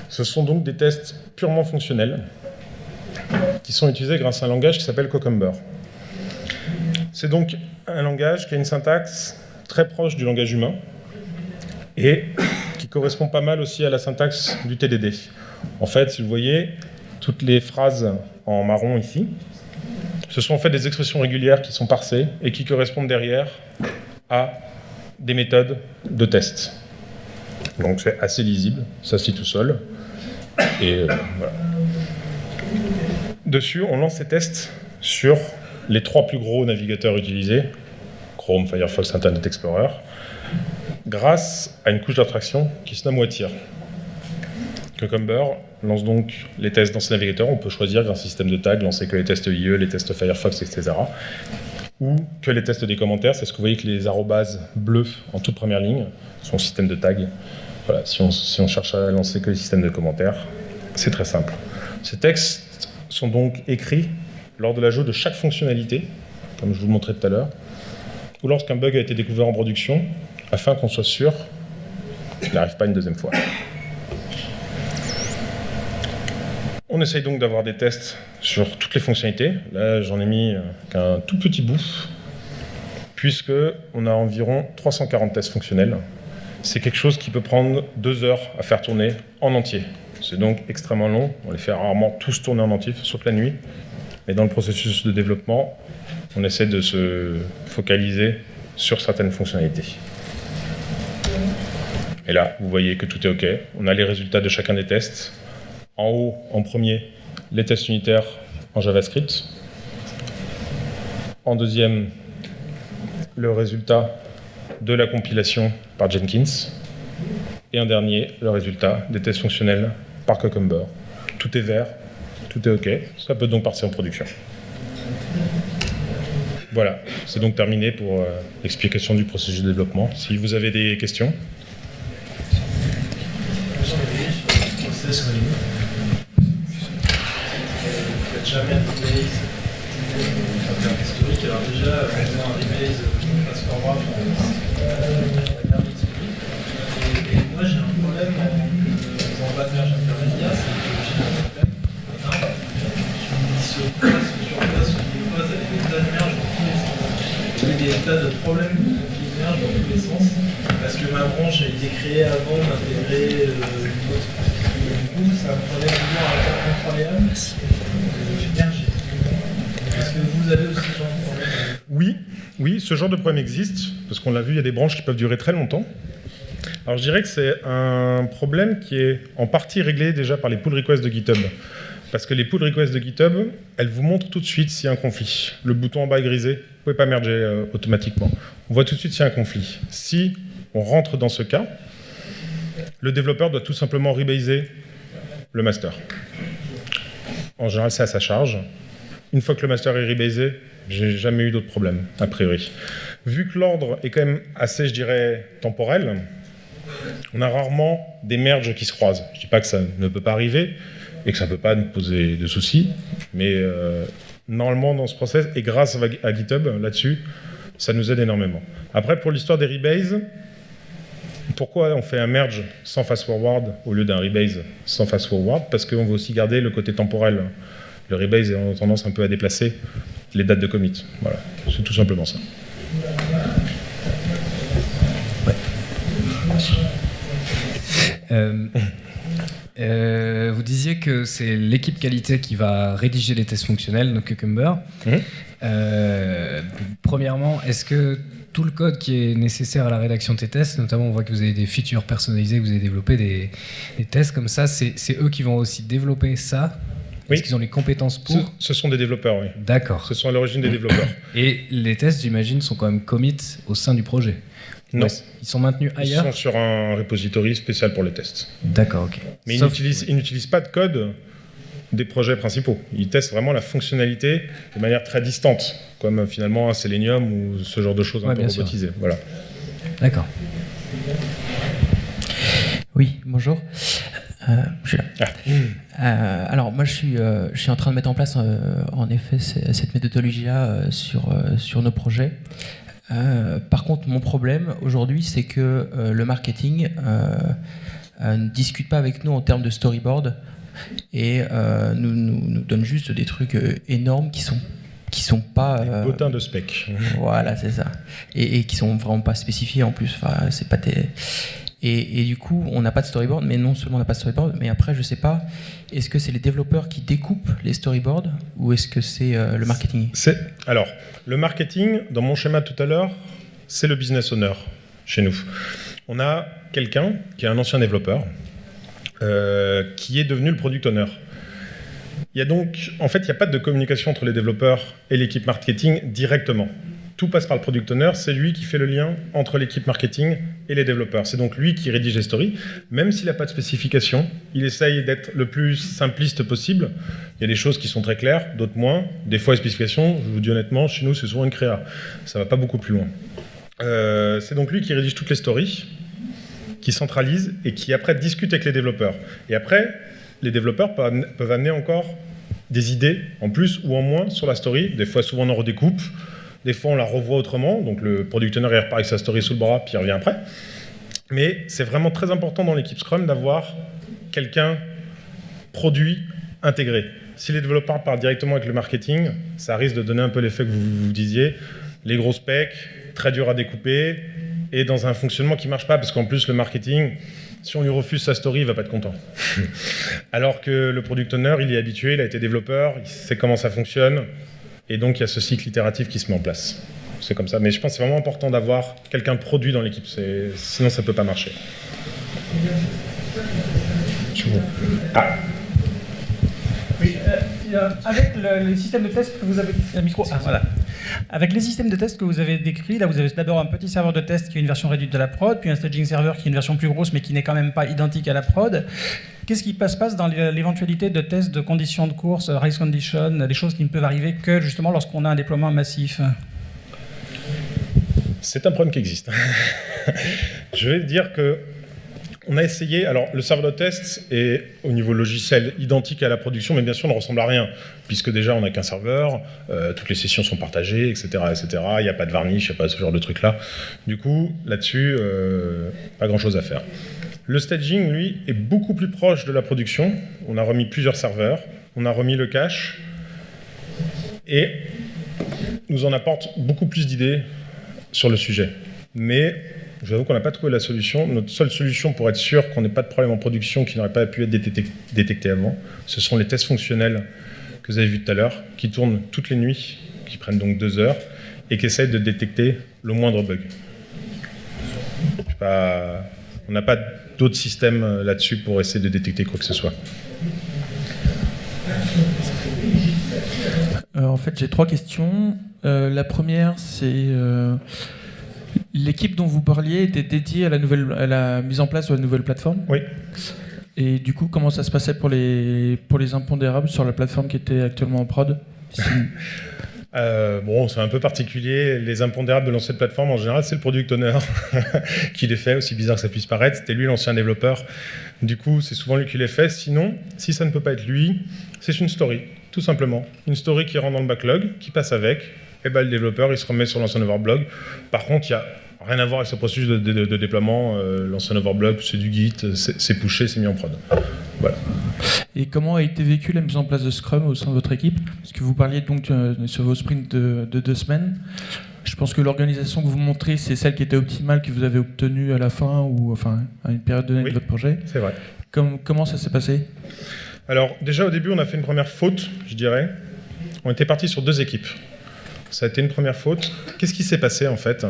Ce sont donc des tests purement fonctionnels qui sont utilisés grâce à un langage qui s'appelle Cucumber. C'est donc un langage qui a une syntaxe très proche du langage humain et qui correspond pas mal aussi à la syntaxe du TDD. En fait, si vous voyez, toutes les phrases en marron ici, ce sont en fait des expressions régulières qui sont parsées et qui correspondent derrière à des méthodes de test. Donc c'est assez lisible, ça se lit tout seul. Et voilà. Dessus, on lance ces tests sur les 3 plus gros navigateurs utilisés, Chrome, Firefox, Internet Explorer, grâce à une couche d'abstraction qui se nomme Wattier. Cucumber lance donc les tests dans ces navigateurs. On peut choisir grâce à un système de tags, lancer que les tests IE, les tests Firefox, etc. Ou que les tests des commentaires. C'est ce que vous voyez que les arrobases bleues en toute première ligne sont le système de tags. Voilà, si on cherche à lancer que les systèmes de commentaires, c'est très simple. Ces textes sont donc écrits lors de l'ajout de chaque fonctionnalité, comme je vous le montrais tout à l'heure, ou lorsqu'un bug a été découvert en production, afin qu'on soit sûr qu'il n'arrive pas une deuxième fois. On essaye donc d'avoir des tests sur toutes les fonctionnalités. Là, j'en ai mis qu'un tout petit bout, puisqu'on a environ 340 tests fonctionnels. C'est quelque chose qui peut prendre 2 heures à faire tourner en entier. C'est donc extrêmement long. On les fait rarement tous tourner en entier, sauf la nuit. Mais dans le processus de développement, on essaie de se focaliser sur certaines fonctionnalités. Et là, vous voyez que tout est OK. On a les résultats de chacun des tests. En haut, en premier, les tests unitaires en JavaScript. En deuxième, le résultat de la compilation par Jenkins. Et en dernier, le résultat des tests fonctionnels par Cucumber. Tout est vert, tout est OK. Ça peut donc partir en production. Voilà, c'est donc terminé pour l'explication du processus de développement. Si vous avez des questions. Jamais de rebase historique. Alors déjà, on a un rebase fast forward et moi j'ai un problème en bas de merge intermédiaire, c'est que j'ai un problème qui se place sur place au niveau base avec des tas de merge dans tous les sens. Il y a des tas de problèmes de conflit de merge dans tous les sens parce que ma branche a été créée avant d'intégrer l'autre. Du coup, ça me prenait toujours un temps incroyable. Est-ce que vous avez aussi ce genre de problème ? Oui, ce genre de problème existe, parce qu'on l'a vu, il y a des branches qui peuvent durer très longtemps. Alors je dirais que c'est un problème qui est en partie réglé déjà par les pull requests de GitHub. Parce que les pull requests de GitHub, elles vous montrent tout de suite s'il y a un conflit. Le bouton en bas est grisé, vous ne pouvez pas merger automatiquement. On voit tout de suite s'il y a un conflit. Si on rentre dans ce cas, le développeur doit tout simplement rebaser le master. En général, c'est à sa charge. Une fois que le master est rebasé, j'ai jamais eu d'autres problèmes, a priori. Vu que l'ordre est quand même assez, je dirais, temporel, on a rarement des merges qui se croisent. Je ne dis pas que ça ne peut pas arriver et que ça ne peut pas nous poser de soucis, mais normalement dans ce process, et grâce à GitHub là-dessus, ça nous aide énormément. Après, pour l'histoire des rebases, pourquoi on fait un merge sans fast-forward au lieu d'un rebase sans fast-forward ? Parce qu'on veut aussi garder le côté temporel. Le rebase a tendance un peu à déplacer les dates de commit. Voilà, c'est tout simplement ça. Vous disiez que c'est l'équipe qualité qui va rédiger les tests fonctionnels, donc Cucumber. Premièrement, est-ce que tout le code qui est nécessaire à la rédaction de tes tests, notamment on voit que vous avez des features personnalisées, que vous avez développé des tests comme ça, c'est eux qui vont aussi développer ça ? Oui. Est-ce qu'ils ont les compétences pour ? Ce sont des développeurs, oui. D'accord. Ce sont à l'origine des développeurs. Et les tests, j'imagine, sont quand même commit au sein du projet ? Non. Ils sont maintenus ailleurs ? Ils sont sur un repository spécial pour les tests. D'accord, ok. Mais ils n'utilisent pas de code des projets principaux. Ils testent vraiment la fonctionnalité de manière très distante, comme finalement un Selenium ou ce genre de choses un peu robotisées. Voilà. D'accord. Oui, bonjour. Je suis là. Alors moi je suis en train de mettre en place en effet cette méthodologie-là sur nos projets. Par contre, mon problème aujourd'hui, c'est que le marketing ne discute pas avec nous en termes de storyboard et nous donne juste des trucs énormes qui sont pas bottins de spec. Voilà, c'est ça. Et qui sont vraiment pas spécifiés en plus. Enfin, c'est pas et du coup, on n'a pas de storyboard, mais non seulement on n'a pas de storyboard, mais après, je sais pas, est-ce que c'est les développeurs qui découpent les storyboards ou est-ce que c'est le marketing ? Alors, le marketing, dans mon schéma tout à l'heure, c'est le business owner chez nous. On a quelqu'un qui est un ancien développeur qui est devenu le product owner. Il y a donc, en fait, il n'y a pas de communication entre les développeurs et l'équipe marketing directement. Tout passe par le product owner, c'est lui qui fait le lien entre l'équipe marketing et les développeurs. C'est donc lui qui rédige les stories. Même s'il n'a pas de spécification, il essaye d'être le plus simpliste possible. Il y a des choses qui sont très claires, d'autres moins. Des fois, les spécifications, je vous dis honnêtement, chez nous, c'est souvent une créa. Ça ne va pas beaucoup plus loin. C'est donc lui qui rédige toutes les stories, qui centralise et qui après discute avec les développeurs. Et après, les développeurs peuvent amener encore des idées en plus ou en moins sur la story. Des fois, souvent, on en redécoupe. Des fois, on la revoit autrement. Donc, le product owner, il repart avec sa story sous le bras, puis il revient après. Mais c'est vraiment très important dans l'équipe Scrum d'avoir quelqu'un produit intégré. Si les développeurs partent directement avec le marketing, ça risque de donner un peu l'effet que vous disiez, les gros specs, très dur à découper, et dans un fonctionnement qui ne marche pas, parce qu'en plus, le marketing, si on lui refuse sa story, il ne va pas être content. Alors que le product owner, il y est habitué, il a été développeur, il sait comment ça fonctionne, et donc il y a ce cycle itératif qui se met en place. C'est comme ça, mais je pense que c'est vraiment important d'avoir quelqu'un de produit dans l'équipe, sinon ça ne peut pas marcher. Ah. Oui, avec les systèmes de test que vous avez... voilà. Avec les systèmes de test que vous avez décrits, là vous avez d'abord un petit serveur de test qui est une version réduite de la prod, puis un staging server qui est une version plus grosse mais qui n'est quand même pas identique à la prod. Qu'est-ce qui se passe dans l'éventualité de tests de conditions de course, race condition, des choses qui ne peuvent arriver que justement lorsqu'on a un déploiement massif? C'est un problème qui existe. Je vais dire que on a essayé, alors le serveur de test est au niveau logiciel identique à la production, mais bien sûr ne ressemble à rien, puisque déjà on n'a qu'un serveur, toutes les sessions sont partagées, etc. Il n'y a pas de varnish, il n'y a pas ce genre de truc-là. Du coup, là-dessus, pas grand-chose à faire. Le staging, lui, est beaucoup plus proche de la production. On a remis plusieurs serveurs, on a remis le cache, et nous en apporte beaucoup plus d'idées sur le sujet. Mais j'avoue qu'on n'a pas trouvé la solution. Notre seule solution pour être sûr qu'on n'ait pas de problème en production qui n'aurait pas pu être détecté avant, ce sont les tests fonctionnels que vous avez vus tout à l'heure, qui tournent toutes les nuits, qui prennent donc 2 heures, et qui essayent de détecter le moindre bug. On n'a pas d'autres systèmes là-dessus pour essayer de détecter quoi que ce soit. En fait, j'ai 3 questions. La première, c'est... l'équipe dont vous parliez était dédiée à la mise en place de la nouvelle plateforme. Oui. Et du coup, comment ça se passait pour les impondérables sur la plateforme qui était actuellement en prod? Bon, c'est un peu particulier. Les impondérables de l'ancienne plateforme, en général, c'est le product owner qui les fait, aussi bizarre que ça puisse paraître. C'était lui l'ancien développeur. Du coup, c'est souvent lui qui les fait. Sinon, si ça ne peut pas être lui, c'est une story, tout simplement. Une story qui rentre dans le backlog, qui passe avec. Et ben, le développeur, il se remet sur l'ancien overblog. Par contre, il n'y a rien à voir avec ce processus de déploiement. L'ancien overblog, c'est du Git, c'est pushé, c'est mis en prod. Voilà. Et comment a été vécue la mise en place de Scrum au sein de votre équipe? Parce que vous parliez donc sur vos sprints de 2 semaines. Je pense que l'organisation que vous montrez, c'est celle qui était optimale, que vous avez obtenue à la fin, ou enfin à une période donnée de votre projet. C'est vrai. Comment ça s'est passé? Alors, déjà au début, on a fait une première faute, je dirais. On était parti sur 2 équipes. Ça a été une première faute. Qu'est-ce qui s'est passé en fait?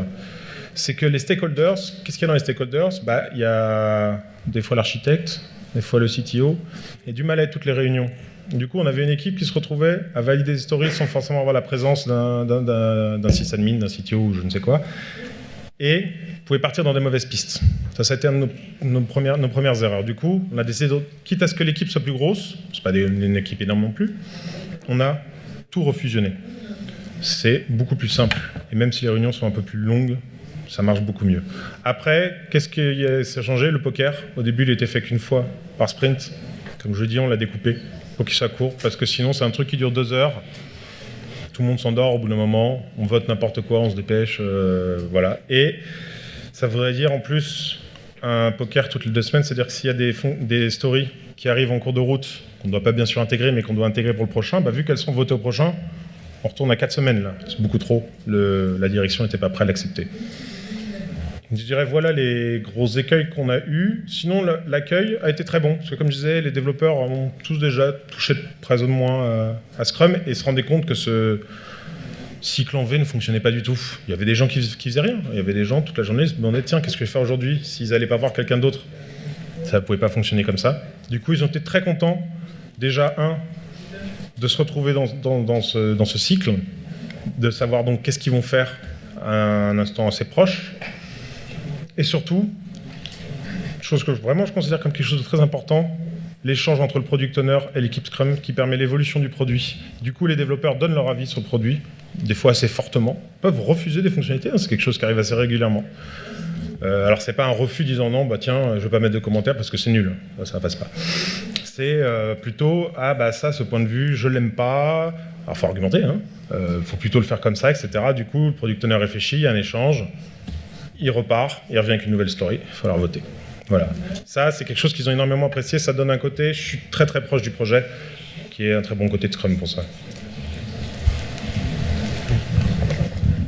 C'est que les stakeholders, qu'est-ce qu'il y a dans les stakeholders? Il y a des fois l'architecte, des fois le CTO, et du mal à être toutes les réunions. Du coup, on avait une équipe qui se retrouvait à valider des stories sans forcément avoir la présence d'un sysadmin, d'un CTO ou je ne sais quoi, et pouvait partir dans des mauvaises pistes. Ça a été une de nos premières erreurs. Du coup, on a décidé, quitte à ce que l'équipe soit plus grosse, c'est pas une équipe énorme non plus, on a tout refusionné. C'est beaucoup plus simple. Et même si les réunions sont un peu plus longues, ça marche beaucoup mieux. Après, qu'est-ce qui s'est changé? Le poker, au début, il était fait qu'une fois par sprint. Comme je dis, on l'a découpé pour qu'il soit court, parce que sinon, c'est un truc qui dure 2 heures. Tout le monde s'endort au bout d'un moment, on vote n'importe quoi, on se dépêche, voilà. Et ça voudrait dire, en plus, un poker toutes les 2 semaines, c'est-à-dire que s'il y a des stories qui arrivent en cours de route, qu'on ne doit pas bien sûr intégrer, mais qu'on doit intégrer pour le prochain, vu qu'elles sont votées au prochain, on retourne à 4 semaines, là. C'est beaucoup trop. La direction n'était pas prête à l'accepter. Je dirais, voilà les gros écueils qu'on a eus. Sinon, l'accueil a été très bon. Parce que, comme je disais, les développeurs ont tous déjà touché très ou moins à Scrum et se rendaient compte que ce cycle en V ne fonctionnait pas du tout. Il y avait des gens qui faisaient rien. Il y avait des gens, toute la journée, qui se demandaient, tiens, qu'est-ce que je vais faire aujourd'hui s'ils n'allaient pas voir quelqu'un d'autre? Ça ne pouvait pas fonctionner comme ça. Du coup, ils ont été très contents. Déjà, de se retrouver dans ce cycle, de savoir donc qu'est-ce qu'ils vont faire à un instant assez proche, et surtout, chose que vraiment je considère comme quelque chose de très important, l'échange entre le product owner et l'équipe Scrum qui permet l'évolution du produit. Du coup, les développeurs donnent leur avis sur le produit, des fois assez fortement, peuvent refuser des fonctionnalités, c'est quelque chose qui arrive assez régulièrement. Alors c'est pas un refus disant non, tiens, je vais pas mettre de commentaires parce que c'est nul, ça passe pas. C'est plutôt, ça, ce point de vue, je l'aime pas. Alors, il faut argumenter, faut plutôt le faire comme ça, etc. Du coup, le product owner réfléchit, il y a un échange, il repart, il revient avec une nouvelle story, il faut la voter. Voilà. Ça, c'est quelque chose qu'ils ont énormément apprécié, ça donne un côté, je suis très très proche du projet, qui est un très bon côté de Scrum pour ça.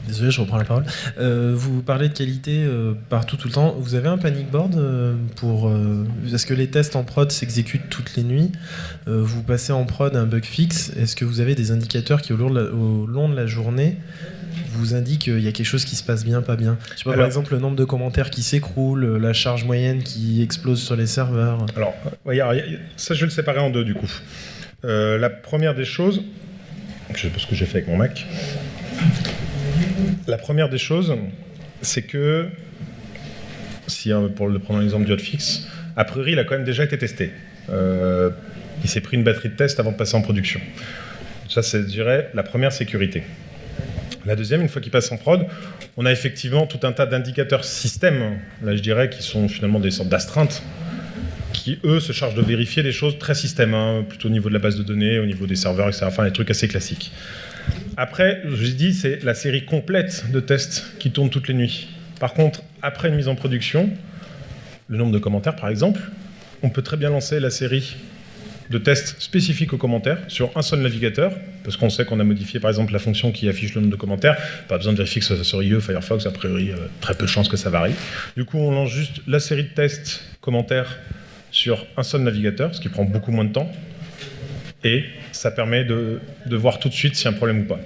Désolé, je reprends la parole. Vous parlez de qualité partout, tout le temps. Vous avez un panic board est-ce que les tests en prod s'exécutent toutes les nuits vous passez en prod un bug fixe. Est-ce que vous avez des indicateurs qui, au long de la journée, vous indiquent qu'il y a quelque chose qui se passe bien, pas bien? Je sais pas, par exemple, le nombre de commentaires qui s'écroulent, la charge moyenne qui explose sur les serveurs. Alors, ça, je vais le séparer en deux, du coup. La première des choses, je sais pas ce que j'ai fait avec mon Mac. La première des choses, c'est que, pour le prendre l'exemple du hotfix, a priori, il a quand même déjà été testé. Il s'est pris une batterie de tests avant de passer en production. Ça, c'est, je dirais, la première sécurité. La deuxième, une fois qu'il passe en prod, on a effectivement tout un tas d'indicateurs système, là je dirais, qui sont finalement des sortes d'astreintes, qui, eux, se chargent de vérifier des choses très système, plutôt au niveau de la base de données, au niveau des serveurs, etc. Enfin, des trucs assez classiques. Après, je vous ai dit, c'est la série complète de tests qui tourne toutes les nuits. Par contre, après une mise en production, le nombre de commentaires, par exemple, on peut très bien lancer la série de tests spécifiques aux commentaires sur un seul navigateur, parce qu'on sait qu'on a modifié, par exemple, la fonction qui affiche le nombre de commentaires. Pas besoin de vérifier que ça soit sur IE, Firefox, a priori, très peu de chances que ça varie. Du coup, on lance juste la série de tests commentaires sur un seul navigateur, ce qui prend beaucoup moins de temps. Et ça permet de voir tout de suite s'il y a un problème ou pas.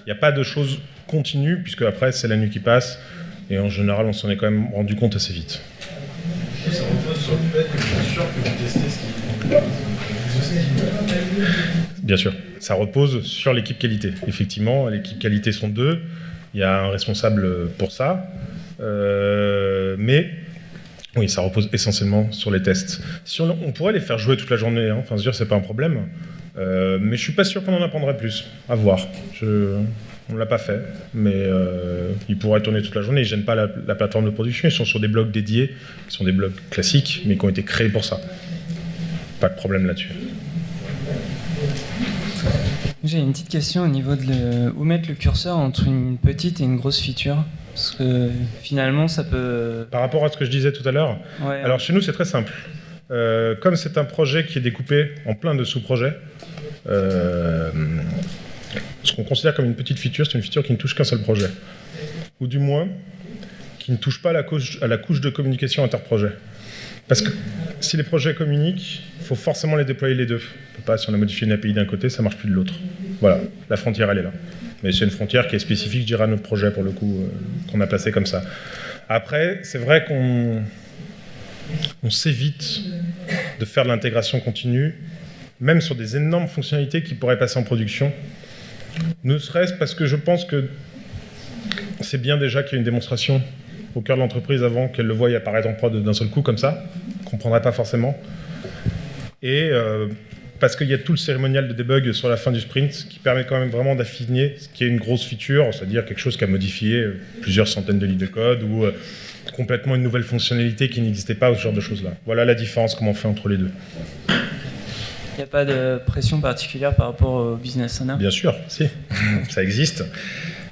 Il n'y a pas de choses continues, puisque après, c'est la nuit qui passe, et en général, on s'en est quand même rendu compte assez vite. Ça repose sur le fait que vous êtes sûr que vous testez ce qui... Bien sûr, ça repose sur l'équipe qualité. Effectivement, l'équipe qualité sont deux, il y a un responsable pour ça, mais oui, ça repose essentiellement sur les tests. Si on pourrait les faire jouer toute la journée, enfin, se dire c'est pas un problème, mais je suis pas sûr qu'on en apprendrait plus. À voir. On ne l'a pas fait, mais ils pourraient tourner toute la journée. Ils ne gênent pas la plateforme de production. Ils sont sur des blogs dédiés, qui sont des blogs classiques, mais qui ont été créés pour ça. Pas de problème là-dessus. J'ai une petite question au niveau de où mettre le curseur entre une petite et une grosse feature. Parce que finalement, ça peut... Par rapport à ce que je disais tout à l'heure, ouais. Alors chez nous, c'est très simple. Comme c'est un projet qui est découpé en plein de sous-projets, ce qu'on considère comme une petite feature, c'est une feature qui ne touche qu'un seul projet. Ou du moins, qui ne touche pas à la couche de communication interprojet. Parce que si les projets communiquent, il faut forcément les déployer les deux. On peut pas, si on a modifié une API d'un côté, ça ne marche plus de l'autre. Voilà, la frontière, elle est là. Mais c'est une frontière qui est spécifique, je dirais, à notre projet, pour le coup, qu'on a placé comme ça. Après, c'est vrai qu'on s'évite de faire de l'intégration continue, même sur des énormes fonctionnalités qui pourraient passer en production. Ne serait-ce parce que je pense que c'est bien déjà qu'il y ait une démonstration au cœur de l'entreprise avant qu'elle le voie apparaître en prod d'un seul coup comme ça, qu'on ne comprendrait pas forcément. Et parce qu'il y a tout le cérémonial de debug sur la fin du sprint qui permet quand même vraiment d'affiner ce qui est une grosse feature, c'est-à-dire quelque chose qui a modifié plusieurs centaines de lignes de code ou complètement une nouvelle fonctionnalité qui n'existait pas, ou ce genre de choses-là. Voilà la différence, comment on fait entre les deux. Il n'y a pas de pression particulière par rapport au business owner? Bien sûr, si. Ça existe.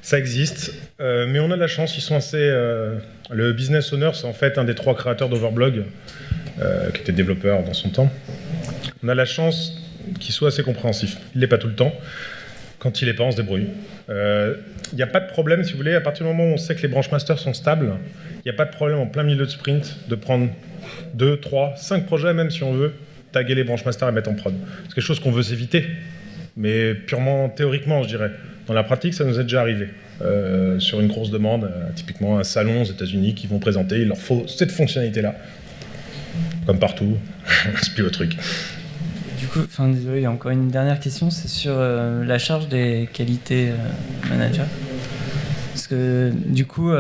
Ça existe. Mais on a de la chance, ils sont assez... le business owner, c'est en fait un des 3 créateurs d'Overblog, qui était développeur dans son temps. On a la chance qu'il soit assez compréhensif. Il ne l'est pas tout le temps. Quand il n'est pas, on se débrouille. Il n'y a pas de problème, si vous voulez, à partir du moment où on sait que les branch masters sont stables, il n'y a pas de problème en plein milieu de sprint de prendre 2, 3, 5 projets, même si on veut, taguer les branch masters et mettre en prod. C'est quelque chose qu'on veut s'éviter, mais purement théoriquement, je dirais. Dans la pratique, ça nous est déjà arrivé. Sur une grosse demande, typiquement un salon aux États-Unis qui vont présenter, il leur faut cette fonctionnalité-là. Comme partout, c'est plus le truc. Du coup, désolé, il y a encore une dernière question, c'est sur la charge des qualités managers. Parce que du coup,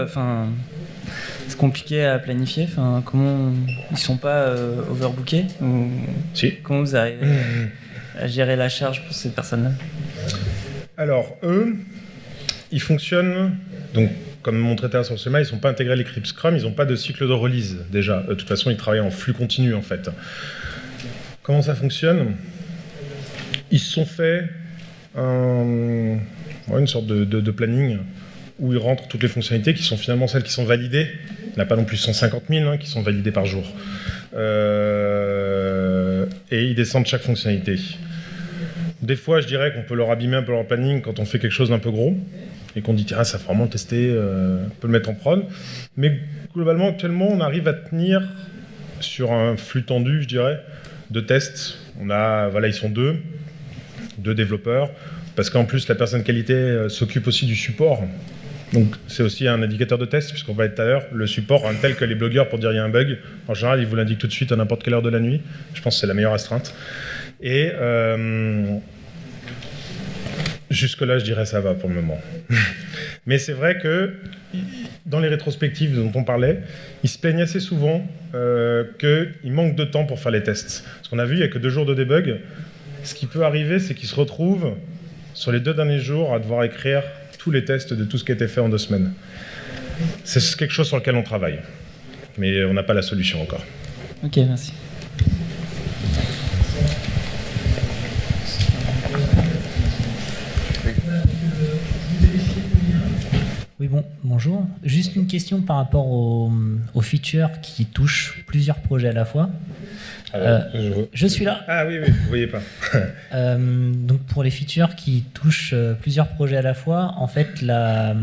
c'est compliqué à planifier. Comment ils sont pas overbookés ou Si. Comment vous arrivez à gérer la charge pour ces personnes-là? Alors, eux, ils fonctionnent, donc, comme montré tout à l'heure sur le schéma, ils ne sont pas intégrés à l'équipe Scrum, ils n'ont pas de cycle de release, déjà. De toute façon, ils travaillent en flux continu, en fait. Comment ça fonctionne? Ils se sont fait une sorte de planning où ils rentrent toutes les fonctionnalités qui sont finalement celles qui sont validées. Il n'y en a pas non plus 150 000 qui sont validées par jour. Et ils descendent chaque fonctionnalité. Des fois, je dirais qu'on peut leur abîmer un peu leur planning quand on fait quelque chose d'un peu gros et qu'on dit, tiens, ça faut vraiment tester, on peut le mettre en prod. Mais globalement, actuellement, on arrive à tenir sur un flux tendu, je dirais, de tests. Voilà, ils sont deux développeurs, parce qu'en plus, la personne qualité s'occupe aussi du support. Donc, c'est aussi un indicateur de test, puisqu'on va être tout à l'heure, le support, tel que les blogueurs, pour dire il y a un bug, en général, ils vous l'indiquent tout de suite à n'importe quelle heure de la nuit. Je pense que c'est la meilleure astreinte. Et jusque-là, je dirais ça va pour le moment. Mais c'est vrai que dans les rétrospectives dont on parlait, ils se plaignent assez souvent qu'il manque de temps pour faire les tests. Parce qu'on a vu, il n'y a que 2 jours de debug. Ce qui peut arriver, c'est qu'ils se retrouvent sur les 2 derniers jours à devoir écrire tous les tests de tout ce qui a été fait en 2 semaines. C'est quelque chose sur lequel on travaille. Mais on n'a pas la solution encore. Ok, merci. Oui, bonjour. Juste une question par rapport aux features qui touchent plusieurs projets à la fois. Je suis là. Ah oui, vous ne voyez pas. Donc pour les features qui touchent plusieurs projets à la fois, en fait, la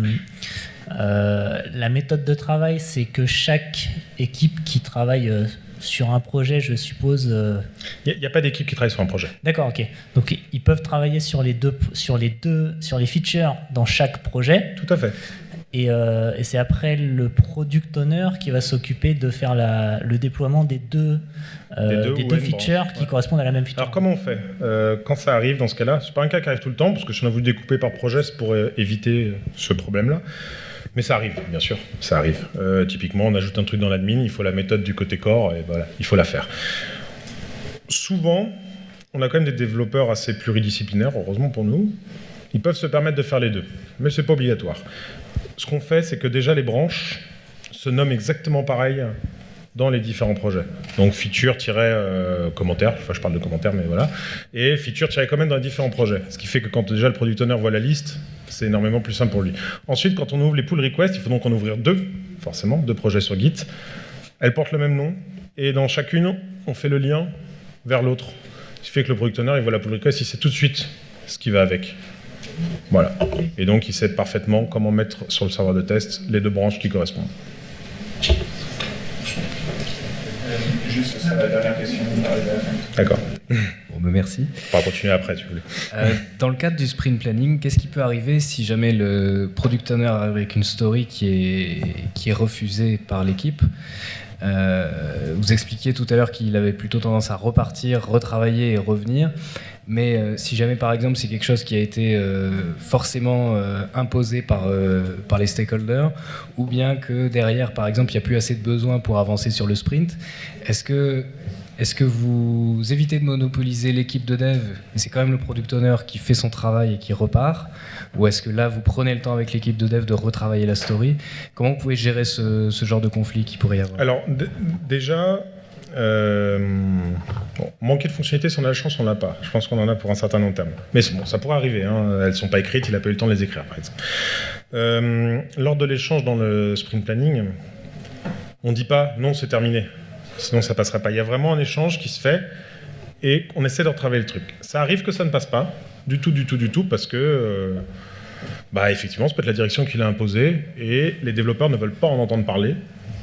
méthode de travail, c'est que chaque équipe qui travaille sur un projet, je suppose... Il n'y a pas d'équipe qui travaille sur un projet. D'accord, ok. Donc ils peuvent travailler sur les features dans chaque projet. Tout à fait. Et c'est après le product owner qui va s'occuper de faire le déploiement des deux features qui correspondent à la même feature. Alors comment on fait quand ça arrive dans ce cas-là? C'est pas un cas qui arrive tout le temps, parce que si on a voulu découper par projet, c'est pour éviter ce problème-là. Mais ça arrive, bien sûr, ça arrive. Typiquement, on ajoute un truc dans l'admin, il faut la méthode du côté core, et voilà, il faut la faire. Souvent, on a quand même des développeurs assez pluridisciplinaires, heureusement pour nous. Ils peuvent se permettre de faire les deux, mais c'est pas obligatoire. Ce qu'on fait, c'est que déjà les branches se nomment exactement pareil dans les différents projets. Donc feature-commentaire, je parle de commentaire, mais voilà, et feature-comment dans les différents projets. Ce qui fait que quand déjà le product owner voit la liste, c'est énormément plus simple pour lui. Ensuite, quand on ouvre les pull requests, il faut donc en ouvrir 2, forcément, 2 projets sur Git. Elles portent le même nom, et dans chacune, on fait le lien vers l'autre. Ce qui fait que le product owner, il voit la pull request, il sait tout de suite ce qui va avec. Voilà. Et donc, il sait parfaitement comment mettre sur le serveur de test les 2 branches qui correspondent. Juste, ce sera la dernière question. D'accord. Bon, ben merci. On va continuer après, si vous voulez. Dans le cadre du sprint planning, qu'est-ce qui peut arriver si jamais le product owner arrive avec une story qui est refusée par l'équipe? Vous expliquiez tout à l'heure qu'il avait plutôt tendance à repartir, retravailler et revenir. Mais si jamais, par exemple, c'est quelque chose qui a été forcément imposé par les stakeholders, ou bien que derrière, par exemple, il n'y a plus assez de besoins pour avancer sur le sprint, est-ce que vous évitez de monopoliser l'équipe de dev, et c'est quand même le product owner qui fait son travail et qui repart, ou est-ce que là, vous prenez le temps avec l'équipe de dev de retravailler la story? Comment vous pouvez gérer ce genre de conflit qu'il pourrait y avoir? Alors, déjà... manquer de fonctionnalité, si on a la chance, on l'a pas. Je pense qu'on en a pour un certain long terme. Mais bon, ça pourrait arriver. Elles ne sont pas écrites, il n'a pas eu le temps de les écrire, par exemple. Lors de l'échange dans le sprint planning, on ne dit pas « non, c'est terminé ». Sinon, ça ne passerait pas. Il y a vraiment un échange qui se fait et on essaie de retravailler le truc. Ça arrive que ça ne passe pas, du tout, parce que... effectivement, ça peut être la direction qui l'a imposé et les développeurs ne veulent pas en entendre parler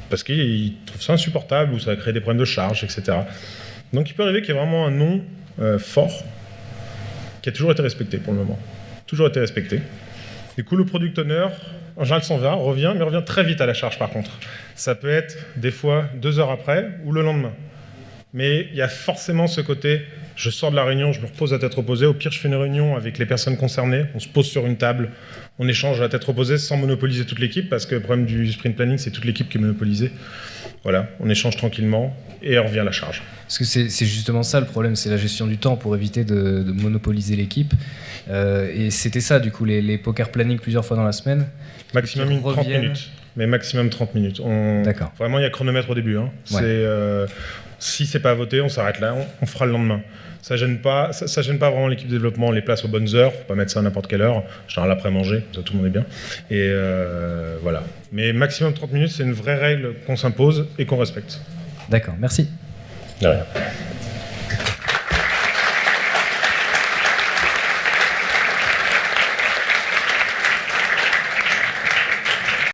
parce qu'ils trouvent ça insupportable ou ça va créer des problèmes de charge, etc. Donc il peut arriver qu'il y ait vraiment un non fort qui a toujours été respecté pour le moment. Toujours été respecté. Du coup, le product owner, en général, s'en va, revient, mais revient très vite à la charge par contre. Ça peut être des fois 2 heures après ou le lendemain. Mais il y a forcément ce côté, je sors de la réunion, je me repose à tête reposée, au pire je fais une réunion avec les personnes concernées, on se pose sur une table, on échange à tête reposée sans monopoliser toute l'équipe, parce que le problème du sprint planning, c'est toute l'équipe qui est monopolisée. Voilà, on échange tranquillement et on revient à la charge. Parce que c'est justement ça le problème, c'est la gestion du temps pour éviter de monopoliser l'équipe. Et c'était ça, du coup, les poker planning plusieurs fois dans la semaine. Maximum 30 minutes. Mais maximum 30 minutes. D'accord. Vraiment, il y a chronomètre au début. Ouais. Si c'est pas voté, on s'arrête là, on fera le lendemain. Ça gêne pas vraiment l'équipe de développement, on les place aux bonnes heures, faut pas mettre ça à n'importe quelle heure, genre l'après manger, ça tout le monde est bien. Et voilà. Mais maximum 30 minutes, c'est une vraie règle qu'on s'impose et qu'on respecte. D'accord, merci. De rien.